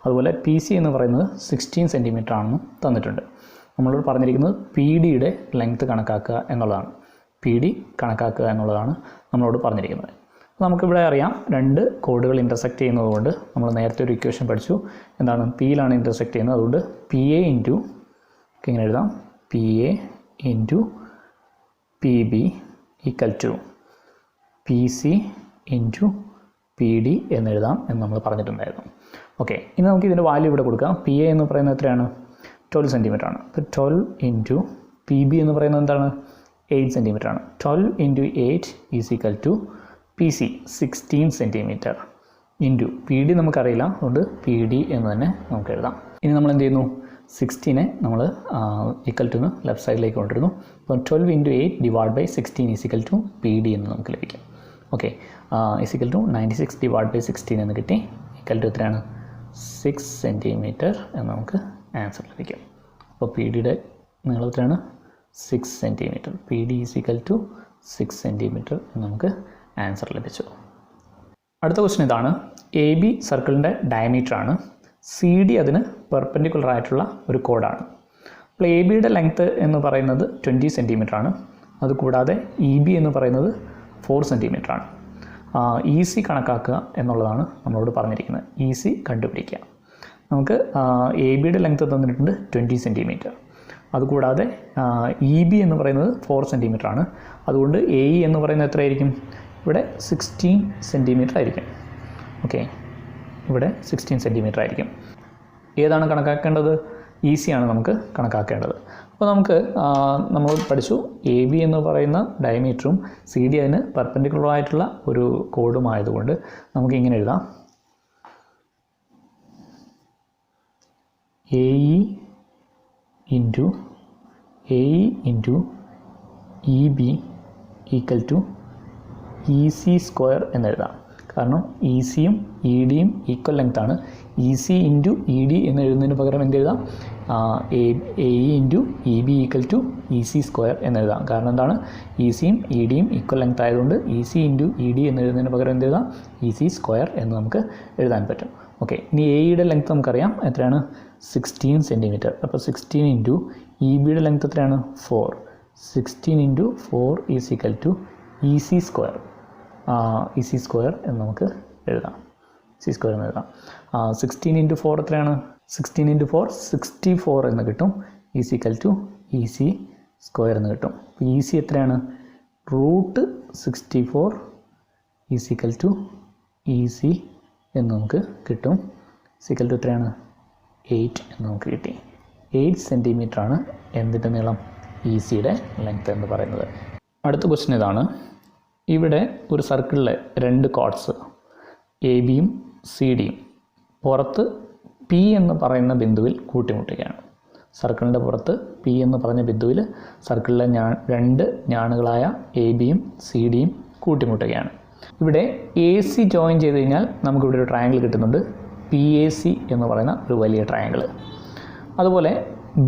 അതുപോലെ പി സി എന്ന് പറയുന്നത് 16 സെൻറ്റിമീറ്റർ ആണെന്നും തന്നിട്ടുണ്ട്. നമ്മളോട് പറഞ്ഞിരിക്കുന്നത് പി ഡിയുടെ ലെങ്ത്ത് കണക്കാക്കുക എന്നുള്ളതാണ്. പി ഡി കണക്കാക്കുക എന്നുള്ളതാണ് നമ്മളോട് പറഞ്ഞിരിക്കുന്നത്. നമുക്കിവിടെ അറിയാം 2 കോഡുകൾ ഇൻ്റർസെക്റ്റ് ചെയ്യുന്നതുകൊണ്ട് നമ്മൾ നേരത്തെ ഒരു ഇക്വേഷൻ പഠിച്ചു. എന്താണ്, പിയിലാണ് ഇൻ്റർസെക്റ്റ് ചെയ്യുന്നത്. അതുകൊണ്ട് പി എ ഇൻറ്റു ഇങ്ങനെ എഴുതാം, P A into P B equal to P C into P D എന്നെഴുതാം എന്ന് നമ്മൾ പറഞ്ഞിട്ടുണ്ടായിരുന്നു. ഓക്കെ, ഇനി നമുക്ക് ഇതിൻ്റെ വാല്യൂ ഇവിടെ കൊടുക്കാം. പി എ എന്ന് പറയുന്നത് എത്രയാണ്, 12 സെൻറ്റിമീറ്റർ ആണ്. അപ്പോൾ 12 ഇൻറ്റു പി ബി എന്ന് പറയുന്നത് എന്താണ്, 8 സെൻറ്റിമീറ്റർ ആണ്. 12 into 8 is equal to P C 16 centimetre into P D നമുക്കറിയില്ല, അതുകൊണ്ട് പി ഡി എന്ന് തന്നെ നമുക്ക് എഴുതാം. ഇനി നമ്മൾ എന്ത് ചെയ്യുന്നു, 16 നമ്മൾ ഈക്വൽ ടു ലെഫ്റ്റ് സൈഡിലേക്ക് കൊണ്ടുവരുന്നു. അപ്പോൾ 12 into 8 divide by 16 is equal to P D എന്ന് നമുക്ക് ലഭിക്കും. Okay, is equal to 96 divide by 16 എന്ന് കിട്ടി. ഈക്വൽ ടു എത്രയാണ്, 6 സെൻറ്റിമീറ്റർ എന്ന് നമുക്ക് ആൻസർ ലഭിക്കും. അപ്പോൾ പി ഡിയുടെ നീളം എത്രയാണ്, 6 centimetre. P D is equal to 6 centimetre എന്ന് നമുക്ക് ആൻസർ ലഭിച്ചു. അടുത്ത ക്വസ്റ്റ്യൻ ഇതാണ്. എ ബി സർക്കിളിൻ്റെ ഡയമീറ്റർ ആണ്, സി ഡി അതിന് പെർപെൻഡിക്കുലർ ആയിട്ടുള്ള ഒരു കോഡാണ്. അപ്പോൾ എ ബിയുടെ ലെങ്ത്ത് എന്ന് പറയുന്നത് 20 സെൻറ്റിമീറ്റർ ആണ്. അതുകൂടാതെ ഇ ബി എന്ന് പറയുന്നത് 4 സെൻറ്റിമീറ്റർ ആണ്. ഇ സി കണക്കാക്കുക എന്നുള്ളതാണ് നമ്മളോട് പറഞ്ഞിരിക്കുന്നത്. ഇ സി കണ്ടുപിടിക്കുക. നമുക്ക് എ ബിയുടെ ലെങ്ത്ത് തന്നിട്ടുണ്ട് 20 സെൻറ്റിമീറ്റർ. അതുകൂടാതെ ഇ ബി എന്ന് പറയുന്നത് 4 സെൻറ്റിമീറ്റർ ആണ്. അതുകൊണ്ട് എ ഇ എന്ന് പറയുന്നത് എത്രയായിരിക്കും, ഇവിടെ 16 സെൻറ്റിമീറ്റർ ആയിരിക്കും. ഓക്കെ, ഇവിടെ 16 സെൻറ്റിമീറ്റർ ആയിരിക്കും. ഏതാണ് കണക്കാക്കേണ്ടത്, ഇ സി ആണ് നമുക്ക് കണക്കാക്കേണ്ടത്. അപ്പോൾ നമുക്ക് നമ്മൾ പഠിച്ചു, എ ബി എന്ന് പറയുന്ന ഡയമീറ്ററും സി ഡി അതിന് പെർപെൻഡിക്കുലർ ആയിട്ടുള്ള ഒരു കോഡുമായതുകൊണ്ട് നമുക്ക് ഇങ്ങനെ എഴുതാം, A E into E B equal to E C square എന്നെഴുതാം. കാരണം ഇ സിയും ഇ ഡിയും ഈക്വൽ ലെങ്ത് ആണ്. E C into E D എന്ന് എഴുതുന്നതിന് പകരം എന്ത് എഴുതാം, A E into E B equal to E C square എന്നെഴുതാം. കാരണം എന്താണ്, ഇ സിയും ഇ ഡിയും ഈക്വൽ ലെങ്ത് ആയതുകൊണ്ട് E C into E D എന്ന് എഴുതുന്നതിന് പകരം എന്ത് എഴുതാം, ഇ സി സ്ക്വയർ എന്ന് നമുക്ക് എഴുതാൻ പറ്റും. ഓക്കെ, ഇനി എ ഇയുടെ ലെങ്ത് നമുക്കറിയാം എത്രയാണ്, 16 സെൻറ്റിമീറ്റർ. അപ്പോൾ 16 ഇൻറ്റു ഇ ബിയുടെ ലെങ്ത് എത്രയാണ്, 4. 16 into 4 is equal to E C square. E C square എന്ന് നമുക്ക് എഴുതാം, സി സ്ക്വയർ എന്ന് എഴുതാം. 16 ഇൻറ്റു 4 എത്രയാണ്, 16 ഇൻറ്റു 4 64 എന്ന് കിട്ടും. Is equal to E C square എന്ന് കിട്ടും. അപ്പോൾ ഇ സി എത്രയാണ്, √64 is equal to E C എന്ന് നമുക്ക് കിട്ടും. ഈക്വൽ ടു എത്രയാണ്, 8 എന്ന് നമുക്ക് കിട്ടി. 8 സെൻറ്റിമീറ്റർ ആണ് എന്തിൻ്റെ നീളം, ഇ സിയുടെ ലെങ്ത് എന്ന് പറയുന്നത്. അടുത്ത ക്വസ്റ്റ്യൻ ഇതാണ്. ഇവിടെ ഒരു സർക്കിളിലെ 2 കോഡ്സ് എ ബിയും സി ഡിയും പുറത്ത് പി എന്ന് പറയുന്ന ബിന്ദുവിൽ കൂട്ടിമുട്ടുകയാണ്. സർക്കിളിൻ്റെ പുറത്ത് പി എന്ന് പറഞ്ഞ ബിന്ദുവിൽ സർക്കിളിലെ 2 ഞാണുകളായ എ ബിയും സി ഡിയും കൂട്ടിമുട്ടുകയാണ്. ഇവിടെ എ സി ജോയിൻ ചെയ്ത് കഴിഞ്ഞാൽ നമുക്കിവിടെ ഒരു ട്രയാങ്കിൾ കിട്ടുന്നുണ്ട്, പി എ സി എന്ന് പറയുന്ന ഒരു വലിയ ട്രയാങ്കിൾ. അതുപോലെ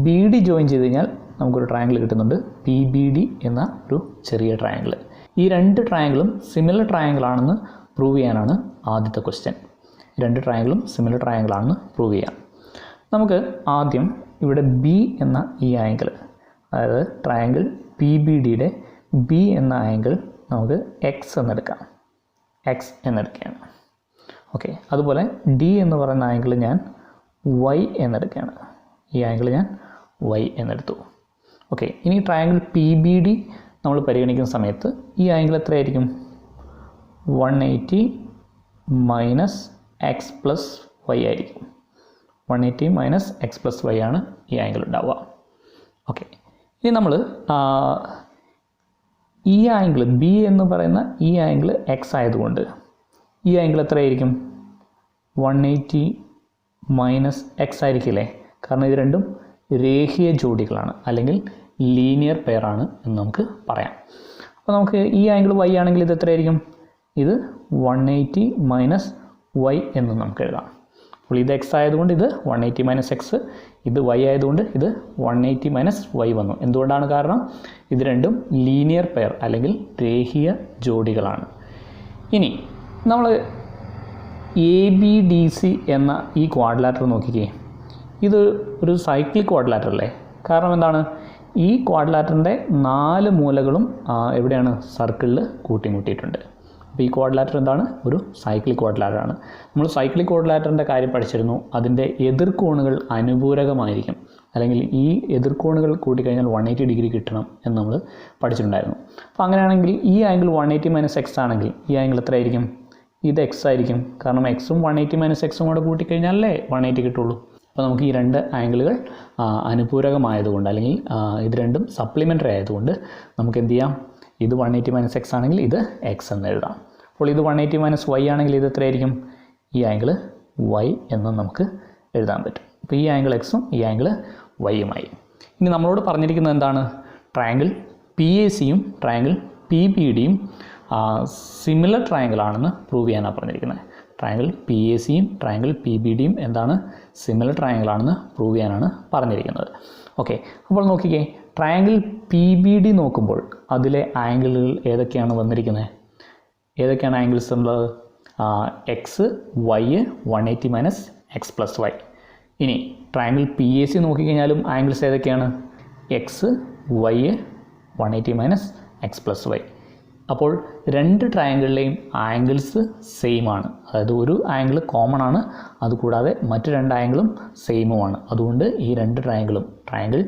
ബി ഡി ജോയിൻ ചെയ്ത് കഴിഞ്ഞാൽ നമുക്കൊരു ട്രയാങ്കിൾ കിട്ടുന്നുണ്ട്, പി ബി ഡി എന്ന ഒരു ചെറിയ ട്രയാങ്കിൾ. ഈ 2 ട്രയാങ്കിളും സിമിലർ ട്രയാങ്കിൾ ആണെന്ന് പ്രൂവ് ചെയ്യാനാണ് ആദ്യത്തെ ക്വസ്റ്റ്യൻ. 2 ട്രയാങ്കിളും സിമിലർ ട്രയാങ്കിൾ ആണെന്ന് പ്രൂവ് ചെയ്യാം. നമുക്ക് ആദ്യം ഇവിടെ ബി എന്ന ഈ ആംഗിൾ, അതായത് ട്രയാങ്കിൾ പി ബി ഡിയുടെ ബി എന്ന ആംഗിൾ നമുക്ക് എക്സ് എന്നെടുക്കാം, എക്സ് എന്നെടുക്കുകയാണ്. ഓക്കെ, അതുപോലെ ഡി എന്ന് പറയുന്ന ആംഗിൾ ഞാൻ വൈ എന്നെടുക്കുകയാണ്. ഈ ആംഗിൾ ഞാൻ വൈ എന്നെടുത്തു. ഓക്കെ, ഇനി ട്രയാങ്കിൾ പി ബി ഡി നമ്മൾ പരിഗണിക്കുന്ന സമയത്ത് ഈ ആംഗിൾ എത്രയായിരിക്കും, 180 മൈനസ് എക്സ് പ്ലസ് വൈ ആയിരിക്കും. 180 മൈനസ് എക്സ് പ്ലസ് വൈ ആണ് ഈ ആംഗിൾ ഉണ്ടാവുക. ഓക്കെ, ഇനി നമ്മൾ ഈ ആംഗിൾ ബി എന്ന് പറയുന്ന ഈ ആംഗിൾ എക്സ് ആയതുകൊണ്ട് ഈ ആംഗിൾ എത്രയായിരിക്കും? 180 മൈനസ് എക്സ് ആയിരിക്കില്ലേ? കാരണം ഇത് രണ്ടും രേഖീയ ജോഡികളാണ്, അല്ലെങ്കിൽ ലീനിയർ പെയറാണ് എന്ന് നമുക്ക് പറയാം. അപ്പോൾ നമുക്ക് ഈ ആംഗിൾ വൈ ആണെങ്കിൽ ഇത് എത്രയായിരിക്കും? ഇത് 180 മൈനസ് വൈ എന്ന് നമുക്ക് എഴുതാം. അപ്പോൾ ഇത് എക്സ് ആയതുകൊണ്ട് ഇത് 180 മൈനസ് എക്സ്, ഇത് വൈ ആയതുകൊണ്ട് ഇത് 180 മൈനസ് വൈ വന്നു. എന്തുകൊണ്ടാണ്? കാരണം ഇത് രണ്ടും ലീനിയർ പെയർ അല്ലെങ്കിൽ രേഖീയ ജോഡികളാണ്. ഇനി നമ്മൾ ABDC എന്ന ഈ ക്വാഡ്രിലാറ്റർ നോക്കിക്കേ. ഇത് ഒരു സൈക്ലിക് ക്വാഡ്രിലാറ്റർ അല്ലേ? കാരണം എന്താണ്? ഈ ക്വാഡ്രിലാറ്ററിൻ്റെ 4 മൂലകളും എവിടെയാണ്? സർക്കിളിൽ കൂട്ടിമുട്ടിയിട്ടുണ്ട്. അപ്പോൾ ഈ ക്വാഡ്രിലാറ്റർ എന്താണ്? ഒരു സൈക്ലിക് ക്വാഡ്രിലാറ്ററാണ്. നമ്മൾ സൈക്ലിക് ക്വാഡ്രിലാറ്ററിൻ്റെ കാര്യം പഠിച്ചിരുന്നു. അതിൻ്റെ എതിർകോണുകൾ അനുപൂരകമായിരിക്കും, അല്ലെങ്കിൽ ഈ എതിർകോണുകൾ കൂട്ടിക്കഴിഞ്ഞാൽ 180 ഡിഗ്രി കിട്ടണം എന്ന് നമ്മൾ പഠിച്ചിട്ടുണ്ടായിരുന്നു. അപ്പോൾ അങ്ങനെയാണെങ്കിൽ ഈ ആംഗിൾ 180 മൈനസ് എക്സ് ആണെങ്കിൽ ഈ ആംഗിൾ എത്രയായിരിക്കും? ഇത് എക്സ് ആയിരിക്കും. കാരണം എക്സും 180 മൈനസ് എക്സും കൂടെ കൂട്ടിക്കഴിഞ്ഞാലേ 180 കിട്ടുള്ളൂ. അപ്പോൾ നമുക്ക് ഈ രണ്ട് ആംഗിളുകൾ അനുപൂരകമായതുകൊണ്ട്, അല്ലെങ്കിൽ ഇത് രണ്ടും സപ്ലിമെൻ്ററി ആയതുകൊണ്ട് നമുക്ക് എന്ത് ചെയ്യാം? ഇത് 180 മൈനസ് എക്സ് ആണെങ്കിൽ ഇത് എക്സ് എന്ന് എഴുതാം. അപ്പോൾ ഇത് 180 മൈനസ് വൈ ആണെങ്കിൽ ഇത് എത്രയായിരിക്കും? ഈ ആംഗിൾ വൈ എന്ന് നമുക്ക് എഴുതാൻ പറ്റും. അപ്പോൾ ഈ ആംഗിൾ എക്സും ഈ ആംഗിൾ വൈയുമായി. ഇനി നമ്മളോട് പറഞ്ഞിരിക്കുന്നത് എന്താണ്? ട്രയാങ്കിൾ PACയും ട്രയാങ്കിൾ PBDയും സിമിലർ ട്രയാങ്കിൾ ആണെന്ന് പ്രൂവ് ചെയ്യാനാണ് പറഞ്ഞിരിക്കുന്നത്. ട്രയാങ്കിൾ PACയും ട്രയാങ്കിൾ PBDയും എന്താണ്? സിമിലർ ട്രയാങ്കിൾ ആണെന്ന് പ്രൂവ് ചെയ്യാനാണ് പറഞ്ഞിരിക്കുന്നത്. ഓക്കെ, അപ്പോൾ നോക്കിക്കേ, ട്രയാങ്കിൾ PBD നോക്കുമ്പോൾ അതിലെ ആംഗിളുകൾ ഏതൊക്കെയാണ് വന്നിരിക്കുന്നത്? ഏതൊക്കെയാണ് ആംഗിൾസ് ഉള്ളത്? X Y 180 minus X plus Y. ഇനി ട്രയാങ്കിൾ PAC നോക്കിക്കഴിഞ്ഞാലും ആംഗിൾസ് ഏതൊക്കെയാണ്? X Y 180 minus X plus Y. അപ്പോൾ രണ്ട് ട്രയാങ്കിളിലെയും ആംഗിൾസ് സെയിം ആണ്. അതായത് ഒരു ആംഗിൾ കോമൺ ആണ്, അതുകൂടാതെ മറ്റ് രണ്ട് ആംഗിളും സെയിമുമാണ്. അതുകൊണ്ട് ഈ രണ്ട് ട്രയാങ്കിളും, ട്രയാങ്കിൾ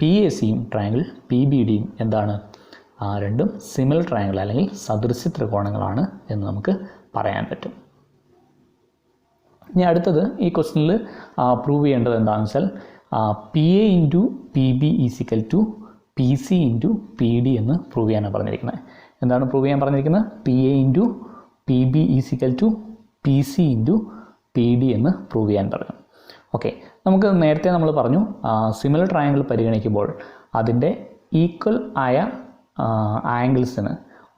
PACയും ട്രയാങ്കിൾ PBDയും എന്താണ്? രണ്ടും സിമിലർ ട്രയാങ്കിൾ അല്ലെങ്കിൽ സദൃശ്യ ത്രികോണങ്ങളാണ് എന്ന് നമുക്ക് പറയാൻ പറ്റും. ഇനി അടുത്തത് ഈ ക്വസ്റ്റ്യനിൽ പ്രൂവ് ചെയ്യേണ്ടത് എന്താണെന്ന് വെച്ചാൽ PA into PB is equal to PC into PD എന്ന് പ്രൂവ് ചെയ്യാനാണ് പറഞ്ഞിരിക്കുന്നത്. എന്താണ് പ്രൂവ് ചെയ്യാൻ പറഞ്ഞിരിക്കുന്നത്? PA into PB is equal to PC into PD എന്ന് പ്രൂവ് ചെയ്യാൻ പറഞ്ഞു. ഓക്കെ, നമുക്ക് നേരത്തെ നമ്മൾ പറഞ്ഞു സിമിലർ ട്രയാങ്കിൾ പരിഗണിക്കുമ്പോൾ അതിൻ്റെ ഈക്വൽ ആയ ആംഗിൾസിന്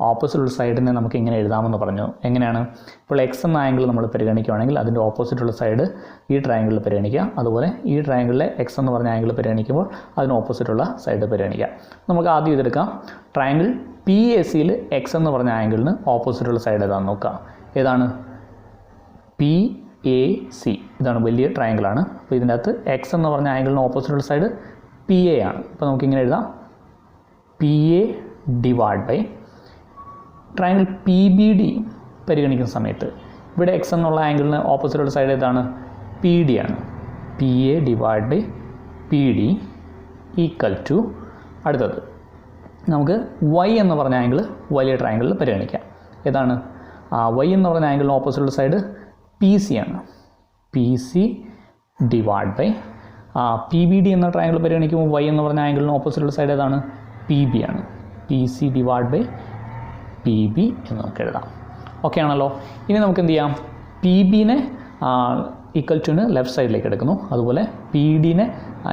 ഓപ്പോസിറ്റുള്ള സൈഡിനെ നമുക്ക് ഇങ്ങനെ എഴുതാമെന്ന് പറഞ്ഞു. എങ്ങനെയാണ്? ഇപ്പോൾ എക്സ് എന്ന ആംഗിൾ നമ്മൾ പരിഗണിക്കുകയാണെങ്കിൽ അതിൻ്റെ ഓപ്പോസിറ്റുള്ള സൈഡ് ഈ ട്രയാങ്കിളിൽ പരിഗണിക്കുക. അതുപോലെ ഈ ട്രയാങ്കിളിലെ എക്സ് എന്ന് പറഞ്ഞ ആംഗിൾ പരിഗണിക്കുമ്പോൾ അതിന് ഓപ്പോസിറ്റുള്ള സൈഡ് പരിഗണിക്കുക. നമുക്ക് ആദ്യം ഇതെടുക്കാം. ട്രയാങ്കിൾ PACയിൽ എക്സ് എന്ന് പറഞ്ഞ ആംഗിളിന് ഓപ്പോസിറ്റുള്ള സൈഡ് ഏതാണെന്ന് നോക്കാം. ഏതാണ്? PAC. ഇതാണ് വലിയ ട്രയാങ്കിളാണ്. അപ്പോൾ ഇതിൻ്റെ അകത്ത് എക്സ് എന്ന് പറഞ്ഞ ആംഗിളിന് ഓപ്പോസിറ്റുള്ള സൈഡ് PA ആണ്. അപ്പോൾ നമുക്കിങ്ങനെ എഴുതാം, PA divide by triangle PBD പരിഗണിക്കുന്ന സമയത്ത് ഇവിടെ എക്സ് എന്നുള്ള ആംഗിളിന് ഓപ്പോസിറ്റുള്ള സൈഡ് ഏതാണ്? PD ആണ്. PA divide by PD equal to അടുത്തത് നമുക്ക് y എന്ന് പറഞ്ഞ ആംഗിൾ വലിയ ട്രയാങ്കിളിൽ പരിഗണിക്കാം. ഏതാണ്? y എന്ന് പറഞ്ഞ ആംഗിളിന് ഓപ്പോസിറ്റുള്ള സൈഡ് PC ആണ്. PC ഡിവൈഡ് ബൈ PBD എന്ന ട്രയാങ്കിൾ പരിഗണിക്കുമ്പോൾ y എന്ന് പറഞ്ഞ ആംഗിളിന് ഓപ്പോസിറ്റുള്ള സൈഡ് ഏതാണ്? PB ആണ്. PC ഡിവൈഡ് ബൈ PB എന്ന് നമുക്ക് എഴുതാം. ഓക്കെ ആണല്ലോ. ഇനി നമുക്ക് എന്ത് ചെയ്യാം? PBനെ ഈക്വൽ ടുന് ലെഫ്റ്റ് സൈഡിലേക്ക് എടുക്കുന്നു, അതുപോലെ PDനെ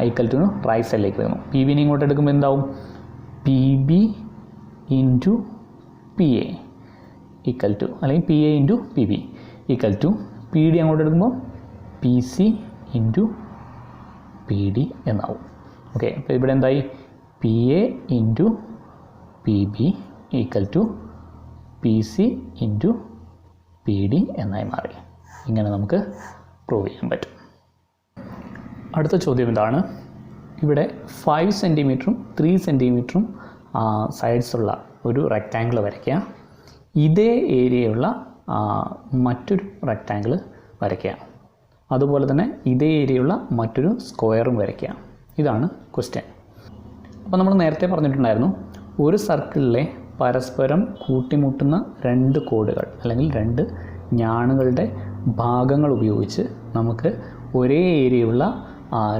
ഈക്വൽ ടുന് റൈറ്റ് സൈഡിലേക്ക് എടുക്കുന്നു. PBനെ ഇങ്ങോട്ട് എടുക്കുമ്പോൾ എന്താവും? PB into PA equal to, അല്ലെങ്കിൽ PA into PB equal to PD അങ്ങോട്ട് എടുക്കുമ്പോൾ PC ഇൻറ്റു PD എന്നാവും. ഓക്കെ, അപ്പോൾ ഇവിടെ എന്തായി? PA into PB equal to PC into PD എന്നായി മാറി. ഇങ്ങനെ നമുക്ക് പ്രൂവ് ചെയ്യാൻ പറ്റും. അടുത്ത ചോദ്യം ഇതാണ്. ഇവിടെ 5 സെൻറ്റിമീറ്ററും 3 സെൻറ്റിമീറ്ററും സൈഡ്സുള്ള ഒരു റെക്റ്റാങ്കിൾ വരയ്ക്കുക. ഇതേ ഏരിയയുള്ള മറ്റൊരു റെക്റ്റാങ്കിൾ വരയ്ക്കുക. അതുപോലെ തന്നെ ഇതേ ഏരിയയുള്ള മറ്റൊരു സ്ക്വയറും വരയ്ക്കുക. ഇതാണ് ക്വസ്റ്റ്യൻ. അപ്പോൾ നമ്മൾ നേരത്തെ പറഞ്ഞിട്ടുണ്ടായിരുന്നു, ഒരു സർക്കിളിലെ പരസ്പരം കൂട്ടിമുട്ടുന്ന രണ്ട് കോഡുകൾ അല്ലെങ്കിൽ രണ്ട് ഞാണുകളുടെ ഭാഗങ്ങൾ ഉപയോഗിച്ച് നമുക്ക് ഒരേ ഏരിയയുള്ള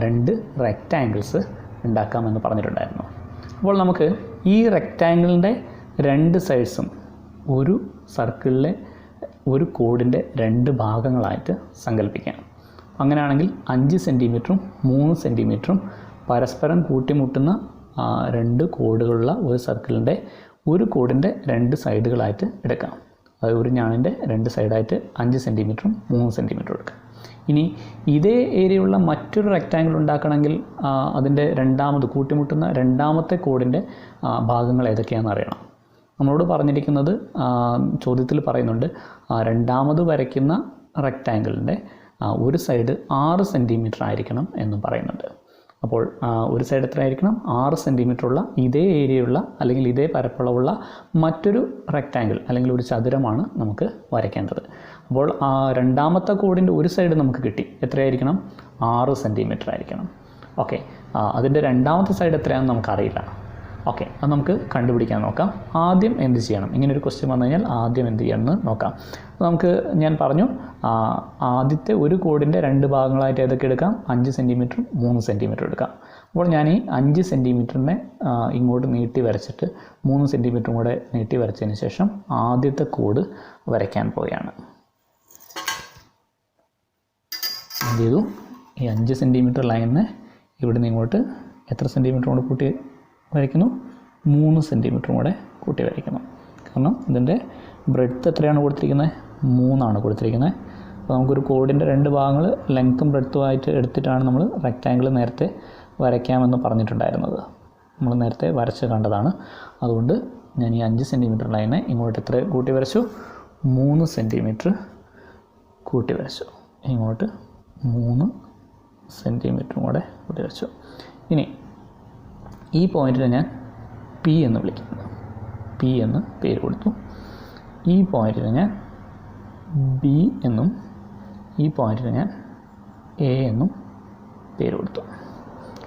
രണ്ട് റെക്റ്റാങ്കിൾസ് ഉണ്ടാക്കാമെന്ന് പറഞ്ഞിട്ടുണ്ടായിരുന്നു. അപ്പോൾ നമുക്ക് ഈ റെക്റ്റാങ്കിളിൻ്റെ രണ്ട് സൈഡ്സും ഒരു സർക്കിളിലെ ഒരു കോഡിൻ്റെ രണ്ട് ഭാഗങ്ങളായിട്ട് സങ്കല്പിക്കാം. അങ്ങനെയാണെങ്കിൽ 5 സെൻറ്റിമീറ്ററും 3 സെൻറ്റിമീറ്ററും പരസ്പരം കൂട്ടിമുട്ടുന്ന രണ്ട് കോഡുകളുള്ള ഒരു സർക്കിളിൻ്റെ ഒരു കോഡിൻ്റെ രണ്ട് സൈഡുകളായിട്ട് എടുക്കാം. അതായത് ഒരു ഞാണിൻ്റെ രണ്ട് സൈഡായിട്ട് 5 സെൻറ്റിമീറ്ററും 3 സെൻറ്റിമീറ്ററും എടുക്കാം. ഇനി ഇതേ ഏരിയയുള്ള മറ്റൊരു റെക്റ്റാങ്കിൾ ഉണ്ടാക്കണമെങ്കിൽ അതിൻ്റെ കൂട്ടിമുട്ടുന്ന രണ്ടാമത്തെ കോഡിൻ്റെ ഭാഗങ്ങൾ ഏതൊക്കെയാണെന്ന് അറിയണം. നമ്മളോട് പറഞ്ഞിരിക്കുന്നത്, ചോദ്യത്തിൽ പറയുന്നുണ്ട്, രണ്ടാമത് വരയ്ക്കുന്ന റെക്റ്റാങ്കിളിൻ്റെ ഒരു സൈഡ് 6 സെൻറ്റിമീറ്റർ ആയിരിക്കണം എന്നും പറയുന്നുണ്ട്. അപ്പോൾ ഒരു സൈഡ് എത്ര ആയിരിക്കണം? 6 സെൻറ്റിമീറ്ററുള്ള ഇതേ ഏരിയയുള്ള അല്ലെങ്കിൽ ഇതേ പരപ്പളവുള്ള മറ്റൊരു റെക്റ്റാങ്കിൾ അല്ലെങ്കിൽ ഒരു ചതുരമാണ് നമുക്ക് വരയ്ക്കേണ്ടത്. അപ്പോൾ രണ്ടാമത്തെ കോഡിൻ്റെ ഒരു സൈഡ് നമുക്ക് കിട്ടി. എത്രയായിരിക്കണം? 6 സെൻറ്റിമീറ്റർ ആയിരിക്കണം. ഓക്കെ, അതിൻ്റെ രണ്ടാമത്തെ സൈഡ് എത്രയാണെന്ന് നമുക്കറിയില്ല. ഓക്കെ, അത് നമുക്ക് കണ്ടുപിടിക്കാൻ നോക്കാം. ആദ്യം എന്ത് ചെയ്യണം? ഇങ്ങനൊരു ക്വസ്റ്റ്യൻ വന്നു കഴിഞ്ഞാൽ ആദ്യം എന്ത് ചെയ്യണമെന്ന് നോക്കാം. നമുക്ക് ഞാൻ പറഞ്ഞു, ആദ്യത്തെ ഒരു കോഡിൻ്റെ രണ്ട് ഭാഗങ്ങളായിട്ട് ഏതൊക്കെ എടുക്കാം? 5 സെൻറ്റിമീറ്ററും 3 സെൻറ്റിമീറ്ററും എടുക്കാം. അപ്പോൾ ഞാൻ ഈ 5 സെൻറ്റിമീറ്ററിനെ ഇങ്ങോട്ട് നീട്ടി വരച്ചിട്ട് 3 സെൻറ്റിമീറ്ററും കൂടെ നീട്ടി വരച്ചതിന് ശേഷം ആദ്യത്തെ കോഡ് വരയ്ക്കാൻ പോവുകയാണ്. എന്ത് ചെയ്തു? ഈ 5 സെൻറ്റിമീറ്റർ ലൈനിനെ ഇവിടുന്ന് ഇങ്ങോട്ട് എത്ര സെൻറ്റിമീറ്റർ കൊണ്ട് കൂട്ടി വരയ്ക്കുന്നു? 3 സെൻറ്റിമീറ്ററും കൂടെ കൂട്ടി വരയ്ക്കുന്നു. കാരണം ഇതിൻ്റെ ബ്രെഡ്ത്ത് എത്രയാണ് കൊടുത്തിരിക്കുന്നത്? 3 കൊടുത്തിരിക്കുന്നത്. അപ്പോൾ നമുക്കൊരു കോഡിൻ്റെ രണ്ട് ഭാഗങ്ങൾ ലെങ്ത്തും ബ്രെഡ്ത്തുമായിട്ട് എടുത്തിട്ടാണ് നമ്മൾ റെക്റ്റാങ്കിൾ നേരത്തെ വരയ്ക്കാമെന്ന് പറഞ്ഞിട്ടുണ്ടായിരുന്നത്. നമ്മൾ നേരത്തെ വരച്ച് കണ്ടതാണ്. അതുകൊണ്ട് ഞാൻ ഈ 5 സെൻറ്റിമീറ്റർ ലൈനെ ഇങ്ങോട്ട് എത്ര കൂട്ടി വരച്ചു? 3 സെൻറ്റിമീറ്റർ കൂട്ടി വരച്ചു. ഇങ്ങോട്ട് 3 സെൻറ്റിമീറ്ററും കൂടെ കൂട്ടി വരച്ചു. ഇനി ഈ പോയിൻറ്റിനെ ഞാൻ പി എന്ന് വിളിക്കുന്നു. പി എന്ന് പേര് കൊടുത്തു. ഈ പോയിൻറ്റിനെ ഞാൻ ബി എന്നും ഈ പോയിൻറ്റിനെ ഞാൻ എ എന്നും പേര് കൊടുത്തു.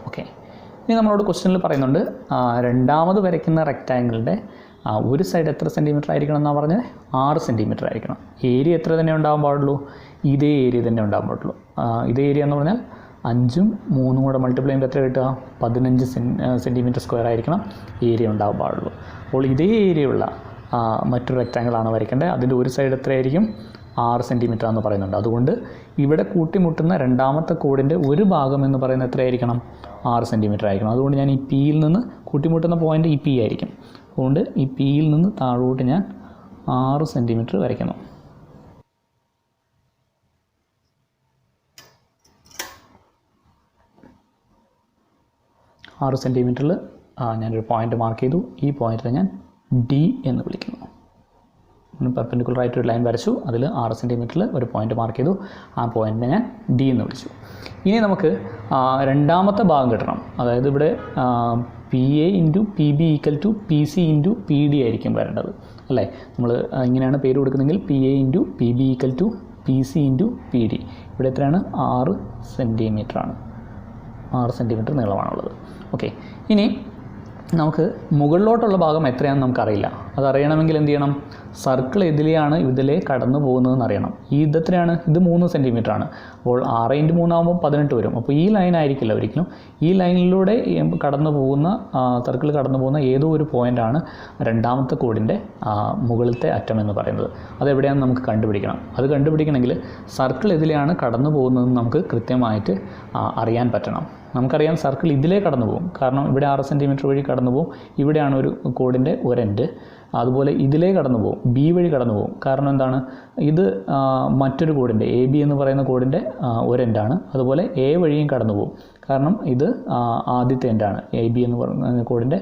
ഓക്കെ, ഇനി നമ്മളോട് ക്വസ്റ്റ്യനിൽ പറയുന്നുണ്ട്, രണ്ടാമത് വരയ്ക്കുന്ന റെക്റ്റാങ്കിളിൻ്റെ ഒരു സൈഡ് എത്ര സെൻറ്റിമീറ്റർ ആയിരിക്കണം എന്നാണ് പറഞ്ഞത്? 6 സെൻറ്റിമീറ്റർ ആയിരിക്കണം. ഏരിയ എത്ര തന്നെ ഉണ്ടാകാൻ പാടുള്ളൂ? ഇതേ ഏരിയ തന്നെ ഉണ്ടാകാൻ പാടുള്ളൂ. ഇതേ ഏരിയ എന്ന് പറഞ്ഞാൽ 5ഉം 3ഉം കൂടെ മൾട്ടിപ്ലൈ ചെയ്യുമ്പോൾ എത്ര കിട്ടുക? 15 സെൻറ്റിമീറ്റർ സ്ക്വയർ ആയിരിക്കണം ഏരിയ ഉണ്ടാകാൻ പാടുള്ളൂ. അപ്പോൾ ഇതേ ഏരിയയുള്ള മറ്റൊരു റെക്റ്റാങ്കിളാണ് വരയ്ക്കേണ്ടത്. അതിൻ്റെ ഒരു സൈഡ് എത്രയായിരിക്കും? 6 സെൻറ്റിമീറ്റർ എന്ന് പറയുന്നുണ്ട്. അതുകൊണ്ട് ഇവിടെ കൂട്ടിമുട്ടുന്ന രണ്ടാമത്തെ കോഡിൻ്റെ ഒരു ഭാഗം എന്ന് പറയുന്നത് എത്രയായിരിക്കണം? 6 സെൻറ്റിമീറ്റർ ആയിരിക്കണം. അതുകൊണ്ട് ഞാൻ ഈ പിയിൽ നിന്ന് കൂട്ടിമുട്ടുന്ന പോയിൻ്റ് ഈ പി ആയിരിക്കും. അതുകൊണ്ട് ഈ പിയിൽ നിന്ന് താഴോട്ട് ഞാൻ 6 സെൻറ്റിമീറ്റർ വരയ്ക്കുന്നു. ആറ് സെൻറ്റിമീറ്ററിൽ ഞാനൊരു പോയിൻ്റ് മാർക്ക് ചെയ്തു. ഈ പോയിൻറ്റിനെ ഞാൻ ഡി എന്ന് വിളിക്കുന്നു. പെർപെൻഡിക്കുലറായിട്ടൊരു ലൈൻ വരച്ചു. അതിൽ 6 സെൻറ്റിമീറ്ററിൽ ഒരു പോയിൻ്റ് മാർക്ക് ചെയ്തു. ആ പോയിൻറ്റിനെ ഞാൻ ഡി എന്ന് വിളിച്ചു. ഇനി നമുക്ക് രണ്ടാമത്തെ ഭാഗം കിട്ടണം. അതായത് ഇവിടെ P A into P B equal to P C into P D ആയിരിക്കും വരേണ്ടത്, അല്ലേ? നമ്മൾ ഇങ്ങനെയാണ് പേര് കൊടുക്കുന്നതെങ്കിൽ P A into P B equal to P C into P D. ഇവിടെ എത്രയാണ്? 6 സെൻറ്റിമീറ്ററാണ്. 6 സെൻറ്റിമീറ്റർ നീളമാണുള്ളത്. ഓക്കെ, ഇനി നമുക്ക് മുകളിലോട്ടുള്ള ഭാഗം എത്രയാണെന്ന് നമുക്കറിയില്ല. അതറിയണമെങ്കിൽ എന്ത് ചെയ്യണം? സർക്കിൾ ഇതിലേ കടന്നു പോകുന്നതെന്ന് അറിയണം. ഇതെത്രയാണ്? ഇത് 3 സെൻറ്റിമീറ്ററാണ്. അപ്പോൾ 6 × 3 ആകുമ്പോൾ 18 വരും. അപ്പോൾ ഈ ലൈൻ ആയിരിക്കില്ല ഒരിക്കലും. ഈ ലൈനിലൂടെ സർക്കിൾ കടന്നു പോകുന്ന ഏതോ ഒരു പോയിൻ്റാണ് രണ്ടാമത്തെ കോഡിൻ്റെ മുകളിലത്തെ അറ്റം എന്ന് പറയുന്നത്. അതെവിടെയാണെന്ന് നമുക്ക് കണ്ടുപിടിക്കണം. അത് കണ്ടുപിടിക്കണമെങ്കിൽ സർക്കിൾ ഇതിലെയാണ് കടന്നു പോകുന്നതെന്ന് നമുക്ക് കൃത്യമായിട്ട് അറിയാൻ പറ്റണം. നമുക്കറിയാം സർക്കിൾ ഇതിലേ കടന്നു പോകും. കാരണം ഇവിടെ 6 സെൻറ്റിമീറ്റർ വഴി കടന്നു പോകും. ഇവിടെയാണ് ഒരു കോഡിൻ്റെ ഒരെൻഡ്. അതുപോലെ ഇതിലേ കടന്നു പോകും, ബി വഴി കടന്നു പോകും. കാരണം എന്താണ്? ഇത് മറ്റൊരു കോഡിൻ്റെ എ ബി എന്ന് പറയുന്ന കോഡിൻ്റെ ഒരെൻഡാണ്. അതുപോലെ എ വഴിയും കടന്നു പോകും. കാരണം ഇത് ആദ്യത്തെ എൻഡാണ്. എ ബി എന്ന് പറയുന്ന കോഡിൻ്റെ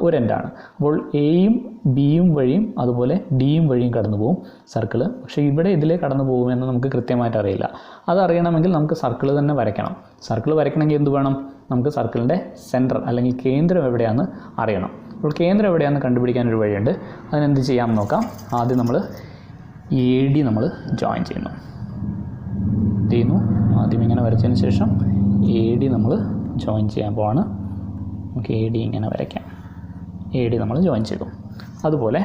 ഒരെൻഡാണ്. അപ്പോൾ എയും ബിയും വഴിയും അതുപോലെ ഡിയും വഴിയും കടന്നു പോകും സർക്കിൾ. പക്ഷേ ഇവിടെ ഇതിലേ കടന്നു പോകുമെന്ന് നമുക്ക് കൃത്യമായിട്ട് അറിയില്ല. അതറിയണമെങ്കിൽ നമുക്ക് സർക്കിൾ തന്നെ വരയ്ക്കണം. സർക്കിൾ വരയ്ക്കണമെങ്കിൽ എന്ത് വേണം? നമുക്ക് സർക്കിളിൻ്റെ സെൻറ്റർ അല്ലെങ്കിൽ കേന്ദ്രം എവിടെയാണെന്ന് അറിയണം. അപ്പോൾ കേന്ദ്രം എവിടെയാണെന്ന് കണ്ടുപിടിക്കാനൊരു വഴിയുണ്ട്. അതിനെന്ത് ചെയ്യാമെന്ന് നോക്കാം. ആദ്യം നമ്മൾ എ ഡി നമ്മൾ ജോയിൻ ചെയ്യുന്നു. ആദ്യം ഇങ്ങനെ വരച്ചതിന് ശേഷം എ ഡി നമ്മൾ ജോയിൻ ചെയ്യാൻ പോവാണ്. നമുക്ക് എ ഡി ഇങ്ങനെ വരയ്ക്കാം. എ ഡി നമ്മൾ ജോയിൻ ചെയ്തു. അതുപോലെ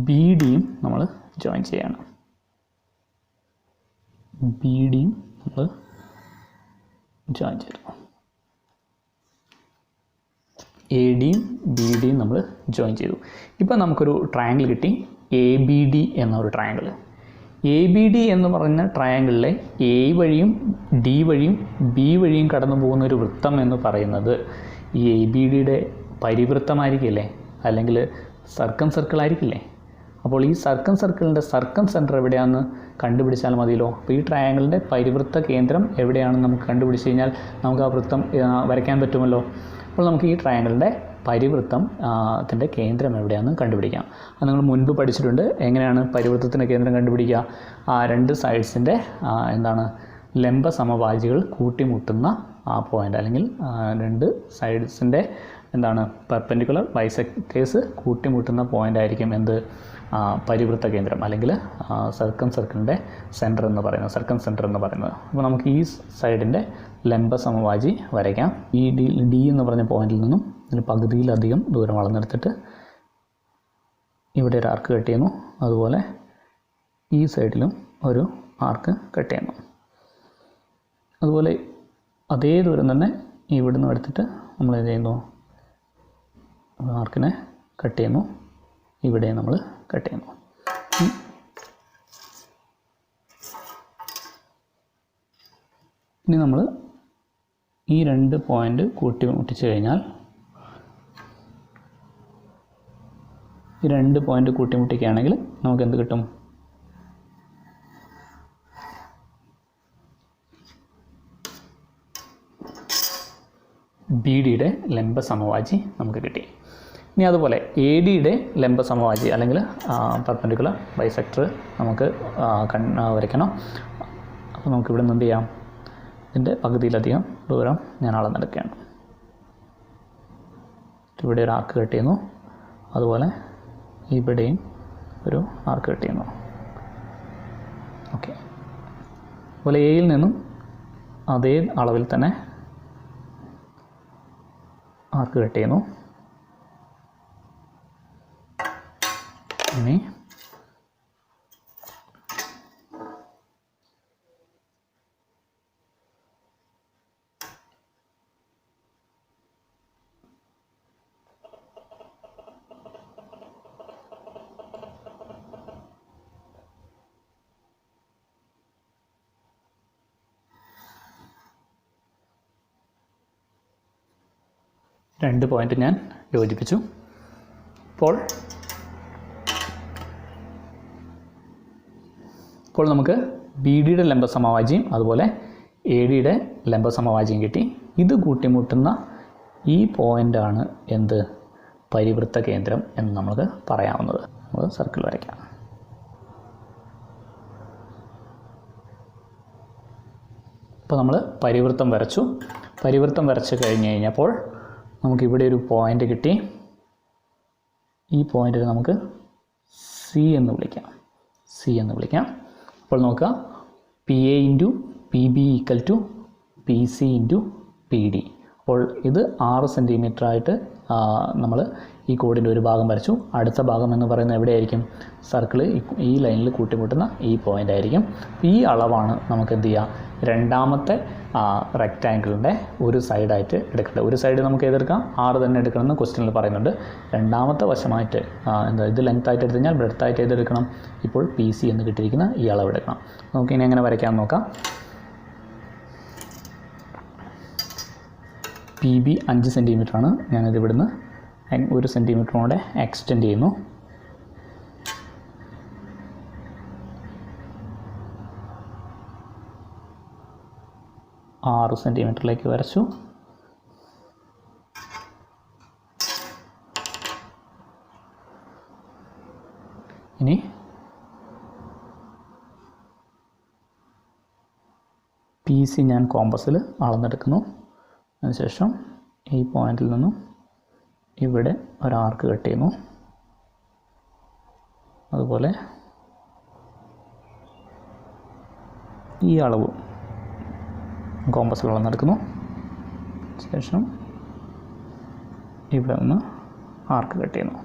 ബി ഡിയും നമ്മൾ ജോയിൻ ചെയ്യണം. ബി ഡിയും നമ്മൾ ജോയിൻ ചെയ്തു. എ ഡിയും ബി ഡിയും നമ്മൾ ജോയിൻ ചെയ്തു. ഇപ്പോൾ നമുക്കൊരു ട്രയാങ്കിൾ കിട്ടി, എ ബി ഡി എന്നൊരു ട്രയാങ്കിൾ. എ ബി ഡി എന്ന് പറയുന്ന ട്രയാങ്കിളിലെ എ വഴിയും ഡി വഴിയും ബി വഴിയും കടന്നു പോകുന്ന ഒരു വൃത്തം എന്ന് പറയുന്നത് ഈ എ ബി ഡിയുടെ പരിവൃത്തമായിരിക്കില്ലേ, അല്ലെങ്കിൽ സർക്കം സർക്കിളായിരിക്കില്ലേ. അപ്പോൾ ഈ സർക്കം സർക്കിളിൻ്റെ സർക്കം സെൻറ്റർ എവിടെയാണെന്ന് കണ്ടുപിടിച്ചാൽ മതിയല്ലോ. അപ്പോൾ ഈ ട്രയാങ്കിളിൻ്റെ പരിവൃത്ത കേന്ദ്രം എവിടെയാണെന്ന് നമുക്ക് കണ്ടുപിടിച്ച് കഴിഞ്ഞാൽ നമുക്ക് ആ വൃത്തം വരയ്ക്കാൻ പറ്റുമല്ലോ. അപ്പോൾ നമുക്ക് ഈ ട്രയാങ്കിളിൻ്റെ പരിവൃത്തത്തിൻ്റെ കേന്ദ്രം എവിടെയാണെന്ന് കണ്ടുപിടിക്കാം. അത് നിങ്ങൾ മുൻപ് പഠിച്ചിട്ടുണ്ട്. എങ്ങനെയാണ് പരിവൃത്തത്തിൻ്റെ കേന്ദ്രം കണ്ടുപിടിക്കുക? രണ്ട് സൈഡ്സിൻ്റെ ലംബ സമവാചികൾ കൂട്ടിമുട്ടുന്ന ആ പോയിൻ്റ്, അല്ലെങ്കിൽ രണ്ട് സൈഡ്സിൻ്റെ പെർപെൻഡിക്കുലർ ബൈസെക്ടേഴ്സ് കൂട്ടിമുട്ടുന്ന പോയിൻ്റ് ആയിരിക്കും പരിവൃത്ത കേന്ദ്രം, അല്ലെങ്കിൽ സർക്കം സർക്കിളിൻ്റെ സെൻറ്റർ എന്ന് പറയുന്നത്. അപ്പോൾ നമുക്ക് ഈ സൈഡിൻ്റെ ലംബ സമവാചി വരയ്ക്കാം. ഈ ഡി എന്ന് പറഞ്ഞ പോയിന്റിൽ നിന്നും ഇതിന് പകുതിയിലധികം ദൂരം അളന്നെടുത്തിട്ട് ഇവിടെ ഒരു ആർക്ക് കട്ട് ചെയ്യുന്നു. അതുപോലെ ഈ സൈഡിലും ഒരു ആർക്ക് കട്ട് ചെയ്യുന്നു. അതുപോലെ അതേ ദൂരം തന്നെ ഇവിടുന്ന് എടുത്തിട്ട് നമ്മൾ എന്ത് ചെയ്യുന്നു, ആർക്കിനെ കട്ട് ചെയ്യുന്നു. ഇവിടെ നമ്മൾ കട്ട് ചെയ്യുന്നു. ഇനി നമ്മൾ ഈ രണ്ട് പോയിൻ്റ് കൂട്ടിമുട്ടിച്ച് കഴിഞ്ഞാൽ, ഈ രണ്ട് പോയിൻ്റ് കൂട്ടിമുട്ടിക്കുകയാണെങ്കിൽ നമുക്ക് എന്ത് കിട്ടും? ബി ഡിയുടെ ലംബ സമവാചി നമുക്ക് കിട്ടി. ഇനി അതുപോലെ എ ഡിയുടെ ലംബ സമവാചി, അല്ലെങ്കിൽ പെർപെൻഡിക്കുലർ ബൈസെക്ടർ നമുക്ക് വരയ്ക്കണം. അപ്പോൾ നമുക്ക് ഇവിടെ നിന്ന് എന്ത് ചെയ്യാം? ഇതിൻ്റെ പകുതിയിലധികം ദൂരം ഞാൻ അളന്നെടുക്കുകയാണ്. ഇവിടെ ഒരു ആർക്ക് കട്ട് ചെയ്യുന്നു. അതുപോലെ ഇവിടെയും ഒരു ആർക്ക് കട്ട് ചെയ്യുന്നു. ഓക്കെ. അതുപോലെ എയിൽ നിന്നും അതേ അളവിൽ തന്നെ ആർക്ക് കട്ട് ചെയ്യുന്നു. ഇനി രണ്ട് പോയിൻ്റ് ഞാൻ യോജിപ്പിച്ചു. ഇപ്പോൾ നമുക്ക് ബി ഡിയുടെ ലംബ സമവാചിയും അതുപോലെ എ ഡിയുടെ ലംബ സമവാചിയും കിട്ടി. ഇത് കൂട്ടിമുട്ടുന്ന ഈ പോയിൻ്റാണ് പരിവൃത്ത കേന്ദ്രം എന്ന് നമുക്ക് പറയാവുന്നത്. നമുക്ക് സർക്കിൾ വരയ്ക്കാം. ഇപ്പോൾ നമ്മൾ പരിവൃത്തം വരച്ചു. പരിവൃത്തം വരച്ച് കഴിഞ്ഞ് കഴിഞ്ഞപ്പോൾ നമുക്കിവിടെ ഒരു പോയിൻ്റ് കിട്ടി. ഈ പോയിൻ്റിന് നമുക്ക് സി എന്ന് വിളിക്കാം. അപ്പോൾ നോക്കുക, P A into P B equal to P C into P D. അപ്പോൾ ഇത് 6 സെൻറ്റിമീറ്ററായിട്ട് നമ്മൾ ഈ കോഡിൻ്റെ ഒരു ഭാഗം വരച്ചു. അടുത്ത ഭാഗം എന്ന് പറയുന്നത് എവിടെയായിരിക്കും? സർക്കിൾ ഈ ലൈനിൽ കൂട്ടിമുട്ടുന്ന ഈ പോയിൻ്റ് ആയിരിക്കും. ഈ അളവാണ് നമുക്ക് എന്ത് ചെയ്യുക? രണ്ടാമത്തെ റെക്റ്റാങ്കിളിൻ്റെ ഒരു സൈഡായിട്ട് എടുക്കേണ്ടത്. ഒരു സൈഡ് നമുക്ക് ഏതെടുക്കാം? 6 തന്നെ എടുക്കണമെന്ന് ക്വസ്റ്റ്യനിൽ പറയുന്നുണ്ട്. രണ്ടാമത്തെ വശമായിട്ട് ഇത് ലെങ്ത് ആയിട്ട് എടുത്തു കഴിഞ്ഞാൽ ബ്രെഡ്ത്ത് ആയിട്ട് ഏതെടുക്കണം? ഇപ്പോൾ പി സി എന്ന് കിട്ടിയിരിക്കുന്ന ഈ അളവ് എടുക്കണം. നമുക്കിനി എങ്ങനെ വരയ്ക്കാമെന്ന് നോക്കാം. P B 5 സെൻറ്റിമീറ്ററാണ്. ഞാനിത് ഇവിടുന്ന് 1 സെൻറ്റിമീറ്ററും കൂടെ എക്സ്റ്റെൻഡ് ചെയ്യുന്നു. ആറ് സെൻറ്റിമീറ്ററിലേക്ക് വരച്ചു. ഇനി പി സി ഞാൻ കോമ്പസിൽ അളന്നെടുക്കുന്നു. അതിനുശേഷം ഈ പോയിന്റിൽ നിന്നും ഇവിടെ ഒരാർക്ക് കട്ട് ചെയ്യുന്നു. അതുപോലെ ഈ അളവ് കോമ്പസിൽ അളന്നെടുക്കുന്നു. ശേഷം ഇവിടെ നിന്ന് ആർക്ക് കട്ട് ചെയ്യുന്നു.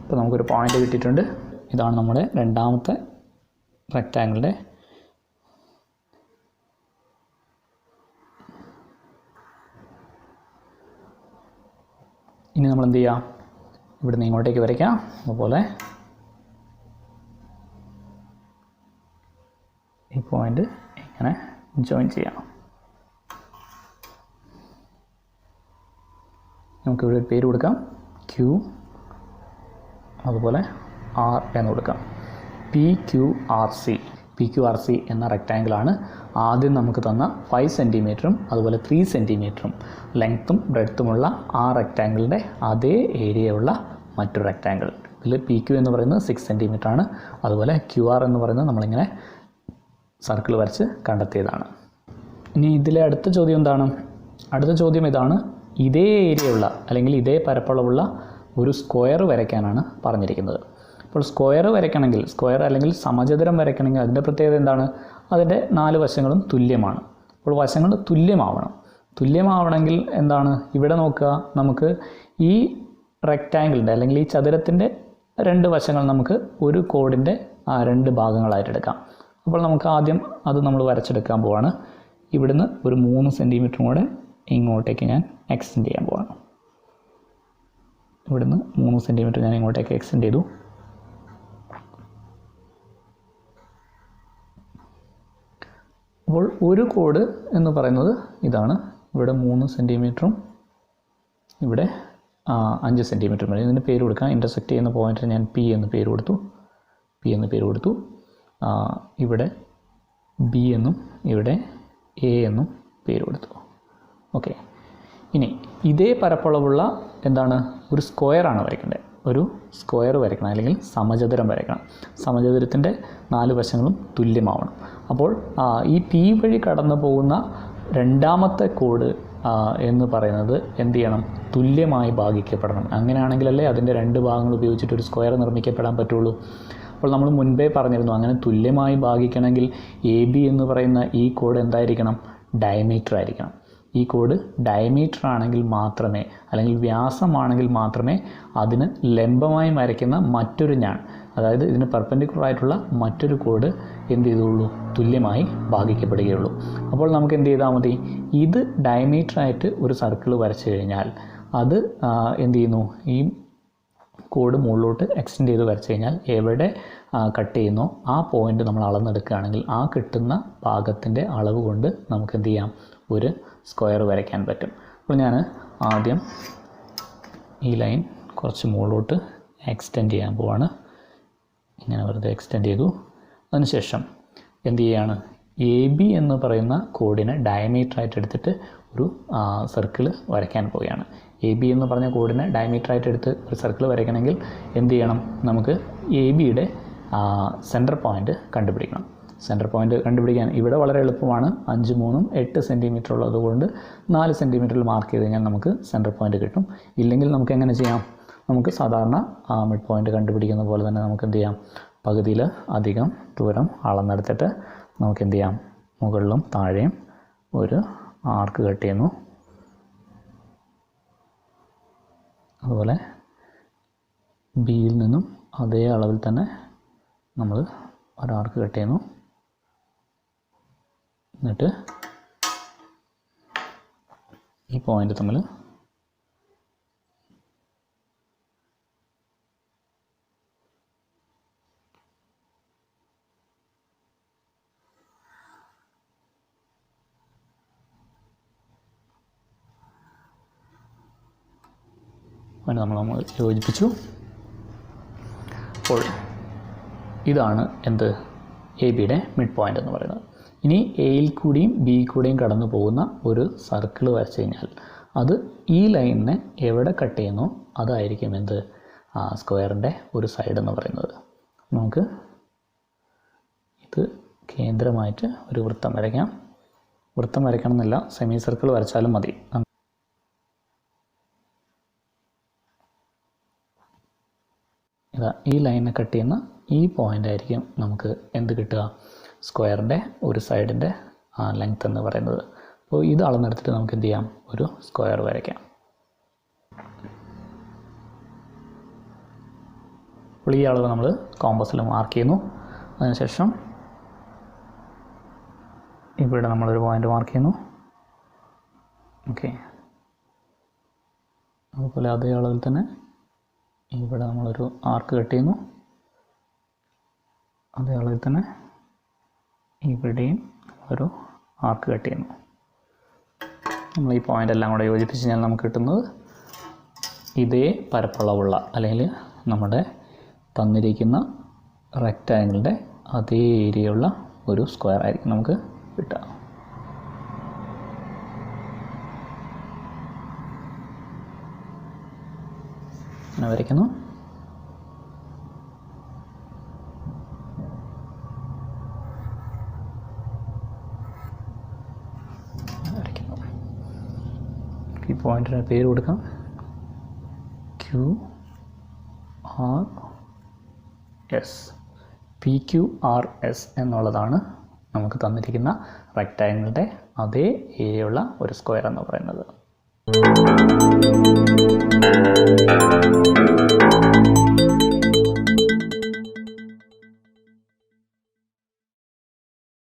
ഇപ്പോൾ നമുക്കൊരു പോയിൻ്റ് കിട്ടിയിട്ടുണ്ട്. ഇതാണ് നമ്മുടെ രണ്ടാമത്തെ റെക്റ്റാങ്കിളിൻ്റെ ഇനി നമ്മൾ എന്ത് ചെയ്യാം, ഇവിടുന്ന് ഇങ്ങോട്ടേക്ക് വരയ്ക്കാം. അതുപോലെ ഈ പോയിൻ്റ് ഇങ്ങനെ ജോയിൻ ചെയ്യാം. നമുക്കിവിടെ ഒരു പേര് കൊടുക്കാം, ക്യൂ, അതുപോലെ ആർ എന്ന് കൊടുക്കാം. PQRC എന്ന റെക്റ്റാങ്കിളാണ് ആദ്യം നമുക്ക് തന്ന 5 സെൻറ്റിമീറ്ററും അതുപോലെ 3 സെൻറ്റിമീറ്ററും ലെങ്ത്തും ബ്രെഡ്ത്തുമുള്ള ആ റെക്റ്റാങ്കിളിൻ്റെ അതേ ഏരിയയുള്ള മറ്റൊരു റെക്റ്റാങ്കിൾ. ഇതിൽ PQ എന്ന് പറയുന്നത് 6 സെൻറ്റിമീറ്റർ ആണ്. അതുപോലെ QR എന്ന് പറയുന്നത് നമ്മളിങ്ങനെ സർക്കിൾ വരച്ച് കണ്ടെത്തിയതാണ്. ഇനി ഇതിലെ അടുത്ത ചോദ്യം എന്താണ്? അടുത്ത ചോദ്യം ഇതാണ്. ഇതേ ഏരിയയുള്ള അല്ലെങ്കിൽ ഇതേ പരപ്പളവുള്ള ഒരു സ്ക്വയർ വരയ്ക്കാനാണ് പറഞ്ഞിരിക്കുന്നത്. അപ്പോൾ സ്ക്വയർ വരയ്ക്കണമെങ്കിൽ, സ്ക്വയർ അല്ലെങ്കിൽ സമചതുരം വരയ്ക്കണമെങ്കിൽ അതിൻ്റെ പ്രത്യേകത എന്താണ്? അതിൻ്റെ 4 വശങ്ങളും തുല്യമാണ്. അപ്പോൾ വശങ്ങൾ തുല്യമാവണമെങ്കിൽ എന്താണ്? ഇവിടെ നോക്കുക, നമുക്ക് ഈ റെക്റ്റാങ്കിളിൻ്റെ അല്ലെങ്കിൽ ഈ ചതുരത്തിൻ്റെ 2 വശങ്ങൾ നമുക്ക് ഒരു കോഡിൻ്റെ 2 ഭാഗങ്ങളായിട്ട് എടുക്കാം. അപ്പോൾ നമുക്ക് ആദ്യം അത് നമ്മൾ വരച്ചെടുക്കാൻ പോവാണ്. ഇവിടുന്ന് ഒരു 3 സെൻറ്റിമീറ്ററും കൂടെ ഇങ്ങോട്ടേക്ക് ഞാൻ എക്സ്റ്റെൻഡ് ചെയ്യാൻ പോവാണ്. ഇവിടുന്ന് 3 സെൻറ്റിമീറ്റർ ഞാൻ ഇങ്ങോട്ടേക്ക് എക്സ്റ്റെൻഡ് ചെയ്തു. അപ്പോൾ ഒരു കോഡ് എന്ന് പറയുന്നത് ഇതാണ്. ഇവിടെ 3 സെൻറ്റിമീറ്ററും ഇവിടെ 5 സെൻറ്റിമീറ്ററും വരെ. ഇതിന് പേര് കൊടുക്കാം. ഇൻ്റർസെക്റ്റ് ചെയ്യുന്ന പോയിൻറ്റിന് ഞാൻ P എന്ന് പേര് കൊടുത്തു. ഇവിടെ B എന്നും ഇവിടെ A എന്നും പേര് കൊടുത്തു. ഓക്കെ. ഇനി ഇതേ പരപ്പളവുള്ള എന്താണ്, ഒരു സ്ക്വയറാണ് വരയ്ക്കേണ്ടത്. ഒരു സ്ക്വയർ വരയ്ക്കണം അല്ലെങ്കിൽ സമചതുരം വരയ്ക്കണം. സമചതുരത്തിൻ്റെ 4 വശങ്ങളും തുല്യമാവണം. അപ്പോൾ ഈ P വഴി കടന്നു പോകുന്ന രണ്ടാമത്തെ കോഡ് എന്ന് പറയുന്നത് എന്ത് ചെയ്യണം? തുല്യമായി ഭാഗിക്കപ്പെടണം. അങ്ങനെയാണെങ്കിലല്ലേ അതിൻ്റെ 2 ഭാഗങ്ങൾ ഉപയോഗിച്ചിട്ട് ഒരു സ്ക്വയർ നിർമ്മിക്കപ്പെടാൻ പറ്റുള്ളൂ. അപ്പോൾ നമ്മൾ മുൻപേ പറഞ്ഞിരുന്നു, അങ്ങനെ തുല്യമായി ഭാഗിക്കണമെങ്കിൽ AB എന്ന് പറയുന്ന ഈ കോഡ് എന്തായിരിക്കണം? ഡയമീറ്റർ ആയിരിക്കണം. ഈ കോഡ് ഡയമീറ്റർ ആണെങ്കിൽ മാത്രമേ, അല്ലെങ്കിൽ വ്യാസമാണെങ്കിൽ മാത്രമേ അതിന് ലംബമായി വരയ്ക്കുന്ന മറ്റൊരു ഞാൻ, അതായത് ഇതിന് പെർപെൻഡിക്കുലർ ആയിട്ടുള്ള മറ്റൊരു കോഡ് എന്ത് ചെയ്തുള്ളൂ? തുല്യമായി ഭാഗിക്കപ്പെടുകയുള്ളൂ. അപ്പോൾ നമുക്ക് എന്ത് ചെയ്താൽ മതി? ഇത് ഡയമീറ്ററായിട്ട് ഒരു സർക്കിൾ വരച്ചു കഴിഞ്ഞാൽ അത് എന്ത് ചെയ്യുന്നു? ഈ കോഡ് മുകളിലോട്ട് എക്സ്റ്റെൻഡ് ചെയ്ത് വരച്ചു കഴിഞ്ഞാൽ എവിടെ കട്ട് ചെയ്യുന്നോ ആ പോയിൻ്റ് നമ്മൾ അളന്നെടുക്കുകയാണെങ്കിൽ ആ കിട്ടുന്ന ഭാഗത്തിൻ്റെ അളവ് കൊണ്ട് നമുക്ക് എന്ത് ചെയ്യാം? ഒരു സ്ക്വയർ വരയ്ക്കാൻ പറ്റും. അപ്പോൾ ഞാൻ ആദ്യം ഈ ലൈൻ കുറച്ച് മുകളിലോട്ട് എക്സ്റ്റെൻഡ് ചെയ്യാൻ പോവാണ്. ഇങ്ങനെ വെറുതെ എക്സ്റ്റെൻഡ് ചെയ്തു. അതിനുശേഷം എന്ത് ചെയ്യുകയാണ്? AB എന്ന് പറയുന്ന കോഡിനെ ഡയമീറ്ററായിട്ട് എടുത്തിട്ട് ഒരു സർക്കിൾ വരയ്ക്കാൻ പോവുകയാണ്. AB എന്ന് പറഞ്ഞ കോഡിനെ ഡയമീറ്ററായിട്ട് എടുത്ത് ഒരു സർക്കിൾ വരയ്ക്കണമെങ്കിൽ എന്ത് ചെയ്യണം? നമുക്ക് ABയുടെ സെൻറ്റർ പോയിൻ്റ് കണ്ടുപിടിക്കണം. സെൻറ്റർ പോയിൻ്റ് കണ്ടുപിടിക്കാൻ ഇവിടെ വളരെ എളുപ്പമാണ്. 5, 3, 8 സെൻറ്റിമീറ്റർ ഉള്ളത് കൊണ്ട് 4 സെൻറ്റിമീറ്ററിൽ മാർക്ക് ചെയ്ത് കഴിഞ്ഞാൽ നമുക്ക് സെൻറ്റർ പോയിൻ്റ് കിട്ടും. ഇല്ലെങ്കിൽ നമുക്ക് എങ്ങനെ ചെയ്യാം? നമുക്ക് സാധാരണ മിഡ് പോയിൻ്റ് കണ്ടുപിടിക്കുന്ന പോലെ തന്നെ നമുക്ക് എന്ത് ചെയ്യാം? പകുതിയിൽ അധികം ദൂരം അളന്നെടുത്തിട്ട് നമുക്ക് എന്ത് ചെയ്യാം? മുകളിലും താഴെയും ഒരു ആർക്ക് കട്ട് ചെയ്യുന്നു. അതുപോലെ ബിയിൽ നിന്നും അതേ അളവിൽ തന്നെ നമ്മൾ ഒരാർക്ക് കട്ട് ചെയ്യുന്നു. എന്നിട്ട് ഈ പോയിൻ്റ് തമ്മിൽ നമ്മൾ യോജിപ്പിച്ചു. അപ്പോൾ ഇതാണ് എന്ത്? ABയുടെ മിഡ് പോയിൻ്റ് എന്ന് പറയുന്നത്. ഇനി എയിൽ കൂടിയും ബി കൂടിയും കടന്നു പോകുന്ന ഒരു സർക്കിൾ വരച്ചു കഴിഞ്ഞാൽ അത് ഈ ലൈനിനെ എവിടെ കട്ട് ചെയ്യുന്നോ അതായിരിക്കും എന്ത്? സ്ക്വയറിൻ്റെ ഒരു സൈഡ് എന്ന് പറയുന്നത്. നമുക്ക് ഇത് കേന്ദ്രമായിട്ട് ഒരു വൃത്തം വരയ്ക്കാം. വൃത്തം വരയ്ക്കണം എന്നില്ല, സെമി സർക്കിൾ വരച്ചാലും മതി. ഇതാ ഈ ലൈനിനെ കട്ട് ചെയ്യുന്ന ഈ പോയിൻ്റ് ആയിരിക്കും നമുക്ക് എന്ത് കിട്ടുക? സ്ക്വയറിൻ്റെ ഒരു സൈഡിൻ്റെ ലെങ്ത് എന്ന് പറയുന്നത്. അപ്പോൾ ഇത് അളന്നെടുത്തിട്ട് നമുക്ക് എന്ത് ചെയ്യാം? ഒരു സ്ക്വയർ വരയ്ക്കാം. അപ്പോൾ ഈ അളവ് നമ്മൾ കോമ്പസിൽ മാർക്ക് ചെയ്യുന്നു. അതിനുശേഷം ഇവിടെ നമ്മളൊരു പോയിൻ്റ് മാർക്ക് ചെയ്യുന്നു. ഓക്കെ, അതുപോലെ അതേ അളവിൽ തന്നെ ഇവിടെ നമ്മളൊരു ആർക്ക് കട്ട് ചെയ്യുന്നു. അതേ അളവിൽ തന്നെ ഇവിടെയും ഒരു ആർക്ക് കട്ട് ചെയ്യുന്നു. നമ്മൾ ഈ പോയിൻ്റ് എല്ലാം കൂടെ യോജിപ്പിച്ച് കഴിഞ്ഞാൽ നമുക്ക് കിട്ടുന്നത് ഇതേ പരപ്പളവുള്ള അല്ലെങ്കിൽ നമ്മുടെ തന്നിരിക്കുന്ന റെക്റ്റാങ്കിളിൻ്റെ അതേ ഏരിയയുള്ള ഒരു സ്ക്വയർ ആയിരിക്കും നമുക്ക് കിട്ടുക. അങ്ങനെ വരയ്ക്കുന്നു. ഈ പോയിന്റിന് പേര് കൊടുക്കാം QRS. PQRS എന്നുള്ളതാണ് നമുക്ക് തന്നിരിക്കുന്ന റെക്റ്റാങ്കിളിൻ്റെ അതേ ഏരിയയുള്ള ഒരു സ്ക്വയർ എന്ന് പറയുന്നത്.